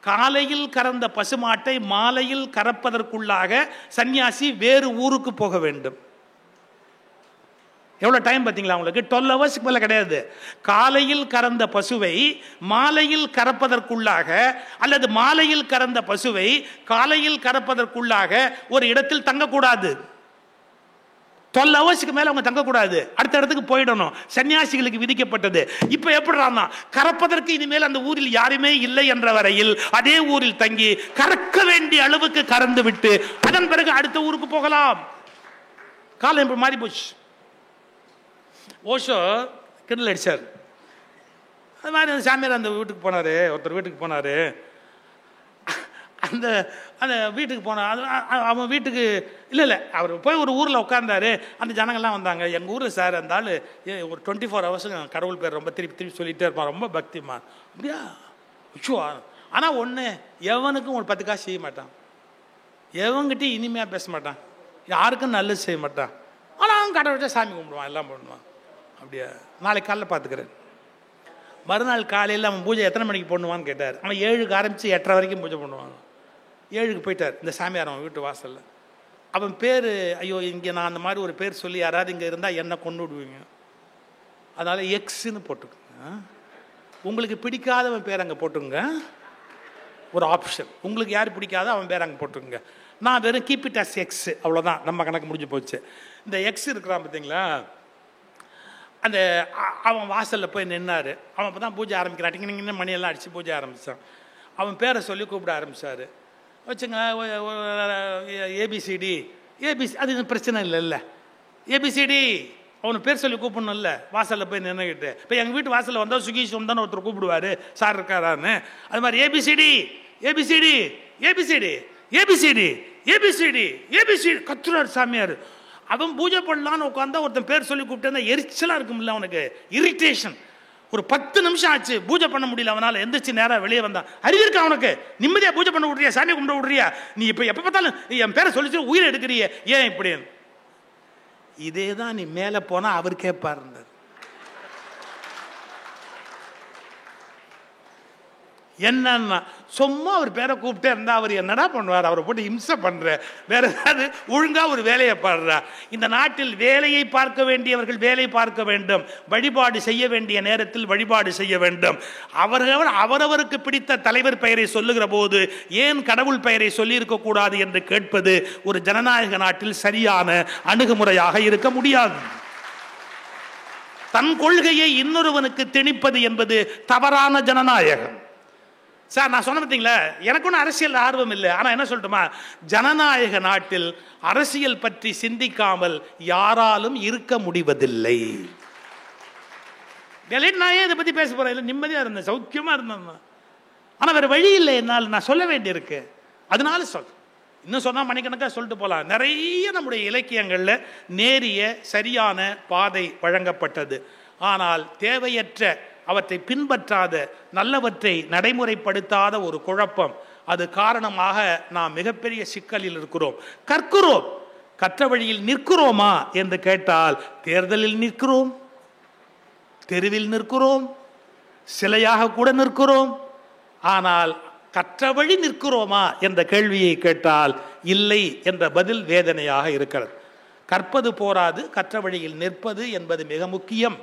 காலையில் கறந்த பசுமாட்டை மாலையில் கறப்பதற்குள்ளாக சன்னியாசி வேறு ஊருக்கு போக வேண்டும். எவ்வளோ டைம் பார்த்தீங்களா உங்களுக்கு? 12 ஹவர்ஸ்க்கு மேலே கிடையாது. காலையில் கறந்த பசுவை மாலையில் கறப்பதற்குள்ளாக அல்லது மாலையில் கறந்த பசுவை காலையில் கறப்பதற்குள்ளாக ஒரு இடத்தில் தங்கக்கூடாது. 12 ஹவர்ஸ்க்கு மேலே அவங்க தங்கக்கூடாது, அடுத்த இடத்துக்கு போயிடணும். சன்னியாசிகளுக்கு விதிக்கப்பட்டது. இப்போ எப்படிறான்னா, கறப்பதற்கு இனிமேல் அந்த ஊரில் யாருமே இல்லை என்ற வரையில் அதே ஊரில் தங்கி கறக்க வேண்டிய அளவுக்கு கறந்து விட்டு அதன் பிறகு அடுத்த ஊருக்கு போகலாம். காலம் இப்படி மாறி போச்சு. ஓஷோ கிண்டல் அடிச்சார். அது மாதிரி அந்த சாமியார் அந்த வீட்டுக்கு போனார். ஒருத்தர் வீட்டுக்கு போனார். அந்த அந்த வீட்டுக்கு போனால் அவன் வீட்டுக்கு இல்லை அவர் போய் ஒரு ஊரில் உட்கார்ந்தாரு. அந்த ஜனங்கள்லாம் வந்தாங்க. எங்கள் ஊரில் சார் அந்த ஆள் ஒரு 24 ஹவர்ஸ் கடவுள் பேர் ரொம்ப திருப்பி திருப்பி சொல்லிகிட்டே இருப்பான், ரொம்ப பக்திமான். அப்படியா? ஐயோ, ஆனால் ஒன்று, எவனுக்கும் ஒரு 10 காசு செய்ய மாட்டான், எவங்கிட்டையும் இனிமையாக பேச மாட்டான், யாருக்கும் நல்லது செய்ய மாட்டான். ஆனால் அவன் கடவுள்கிட்ட சாமி கும்பிடுவான், எல்லாம் பண்ணுவான். அப்படியா? நாளைக்கு காலையில் பார்த்துக்கிறேன். மறுநாள் காலையில் அவன் பூஜை எத்தனை மணிக்கு பண்ணுவான்னு கேட்டார். அவன் 7க்கு ஆரம்பித்து 8:30 வரைக்கும் பூஜை பண்ணுவான். 7க்கு போயிட்டார் இந்த சாமியார் அவன் வீட்டு வாசலில். அவன் பேர், ஐயோ இங்கே நான் அந்த மாதிரி ஒரு பேர் சொல்லி யாராவது இங்கே இருந்தால் என்னை கொண்டு விடுவீங்க, அதனால் எக்ஸ்ன்னு போட்டுக்குங்க. உங்களுக்கு பிடிக்காதவன் பேர் அங்கே போட்டுங்க, ஒரு ஆப்ஷன். உங்களுக்கு யார் பிடிக்காதோ அவன் பேர் அங்கே போட்டுக்குங்க. நான் வெறும் கீப் இட் அஸ் எக்ஸ், அவ்வளோதான், நம்ம கணக்கு முடிஞ்சு போச்சு. இந்த எக்ஸ் இருக்கிறான் பார்த்தீங்களா, அந்த அவன் வாசலில் போய் நின்னார். அவன் அப்போ தான் பூஜை ஆரம்பிக்கிறான். டிங்கின்னு மணியெல்லாம் அடித்து பூஜை ஆரம்பித்தான். அவன் பேரை சொல்லி கூப்பிட ஆரம்பித்தார். வச்சுங்க, ஏபிசிடி அது பிரச்சனை இல்லைல்ல, ஏபிசிடி அவனு பேர் சொல்லி கூப்பிடணும்ல. வாசலில் போய் நின்றுக்கிட்டு, இப்போ எங்கள் வீட்டு வாசலில் வந்தால் சுகீஷம் தானே ஒருத்தர் கூப்பிடுவார், சார் இருக்காரான்னு. அது மாதிரி A B C D A B C D A B C D A B C D A B C D A B C D கத்துறாரு சாமியார். அவன் பூஜை பண்ணலான்னு உட்காந்தா ஒருத்தன் பேர் சொல்லி கூப்பிட்டு எரிச்சலாக இருக்கும்ல அவனுக்கு, இரிட்டேஷன். ஒரு 10 நிமிஷம் ஆச்சு, பூஜை பண்ண முடியல அவனால். எந்திரிச்சு நேராக வெளியே வந்தான். அறிவிருக்கா அவனுக்கு? நிம்மதியாக பூஜை பண்ண விட்றியா, சாமியை கும்பிட விட்றியா? நீ இப்போ எப்போ பார்த்தாலும் என் பேரை சொல்லிச்சு உயிரை எடுக்கிறிய, ஏன் இப்படி? இதே தான் நீ மேலே போனால் அவர் கேட்பார். என்னன்னா சும்மா அவர் பேரை கூப்பிட்டே இருந்தா அவர் என்னடா பண்ணுவார்? அவரை போட்டு இம்சை பண்ற, வேற ஏதாவது ஒழுங்கா ஒரு வேலையை பாடுறா. இந்த நாட்டில் வேலையை பார்க்க வேண்டியவர்கள் வேலை பார்க்க வேண்டும், வழிபாடு செய்ய வேண்டிய நேரத்தில் வழிபாடு செய்ய வேண்டும். அவரவருக்கு பிடித்த தலைவர் பெயரை சொல்லுகிற போது ஏன் கடவுள் பெயரை சொல்லி இருக்க கூடாது என்று கேட்பது ஒரு ஜனநாயக நாட்டில் சரியான அணுகுமுறையாக இருக்க முடியாது. தன் கொள்கையை இன்னொருவனுக்கு திணிப்பது என்பது தவறான ஜனநாயகம். சார் நான் சொன்ன பார்த்தீங்களா, எனக்கு ஒன்றும் அரசியல் ஆர்வம் இல்லை. ஆனால் என்ன சொல்லட்டுமா, ஜனநாயக நாட்டில் அரசியல் பற்றி சிந்திக்காமல் யாராலும் இருக்க முடிவதில்லை. நான் ஏன் இதை பற்றி பேச போகிறேன்? இல்லை, நிம்மதியாக இருந்தேன், சௌக்கியமாக இருந்தேன். ஆனால் வேறு வழி இல்லை, என்னால் நான் சொல்ல வேண்டியிருக்கு. அதனால இன்னும் சொன்னால் மணிக்கணக்காக சொல்லிட்டு போகலாம். நிறைய நம்முடைய இலக்கியங்களில் நேரிய சரியான பாதை வழங்கப்பட்டது. ஆனால் தேவையற்ற, அவற்றை பின்பற்றாத, நல்லவற்றை நடைமுறைப்படுத்தாத ஒரு குழப்பம், அது காரணமாக நாம் மிகப்பெரிய சிக்கலில் இருக்கிறோம். கற்கிறோம், கற்ற வழியில் நிற்கிறோமா என்று கேட்டால் தேர்தலில் நிற்கிறோம், தெருவில் நிற்கிறோம், சிலையாக கூட நிற்கிறோம். ஆனால் கற்ற வழி நிற்கிறோமா என்ற கேள்வியை கேட்டால் இல்லை என்ற பதில் வேதனையாக இருக்கிறது. கற்பது போராது, கற்ற வழியில் நிற்பது என்பது மிக முக்கியம்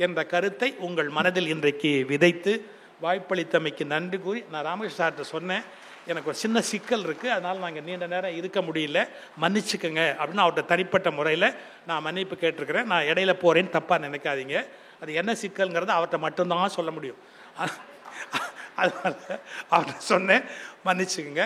என்ற கருத்தை உங்கள் மனதில் இன்றைக்கு விதைத்து வாய்ப்பளித்தமைக்கு நன்றி கூறி, நான் ராமகிருஷ்ண சார்கிட்ட சொன்னேன், எனக்கு ஒரு சின்ன சிக்கல் இருக்குது, அதனால் நாங்கள் நீண்ட நேரம் இருக்க முடியல, மன்னிச்சுக்கோங்க அப்படின்னு அவர்கிட்ட தனிப்பட்ட முறையில் நான் மன்னிப்பு கேட்டிருக்கிறேன். நான் இடையில போகிறேன்னு தப்பாக நினைக்காதீங்க. அது என்ன சிக்கல்ங்கிறத அவர்கிட்ட மட்டும்தான் சொல்ல முடியும். அதனால அவர்கிட்ட சொன்னேன், மன்னிச்சுக்கோங்க.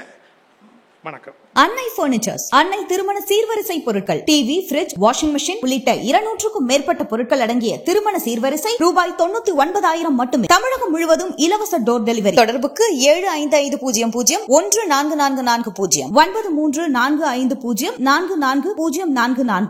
வணக்கம். அன்னை பர்னிச்சர்ஸ், அன்னை திருமண சீர்வரிசை பொருட்கள், டிவி, ஃபிரிட்ஜ், வாஷிங் மெஷின் உள்ளிட்ட 200க்கும் மேற்பட்ட பொருட்கள் அடங்கிய திருமண சீர்வரிசை ரூபாய் 99,000 மட்டுமே. தமிழகம் முழுவதும் இலவச டோர் டெலிவரி. தொடர்புக்கு 7550014440 9345044044.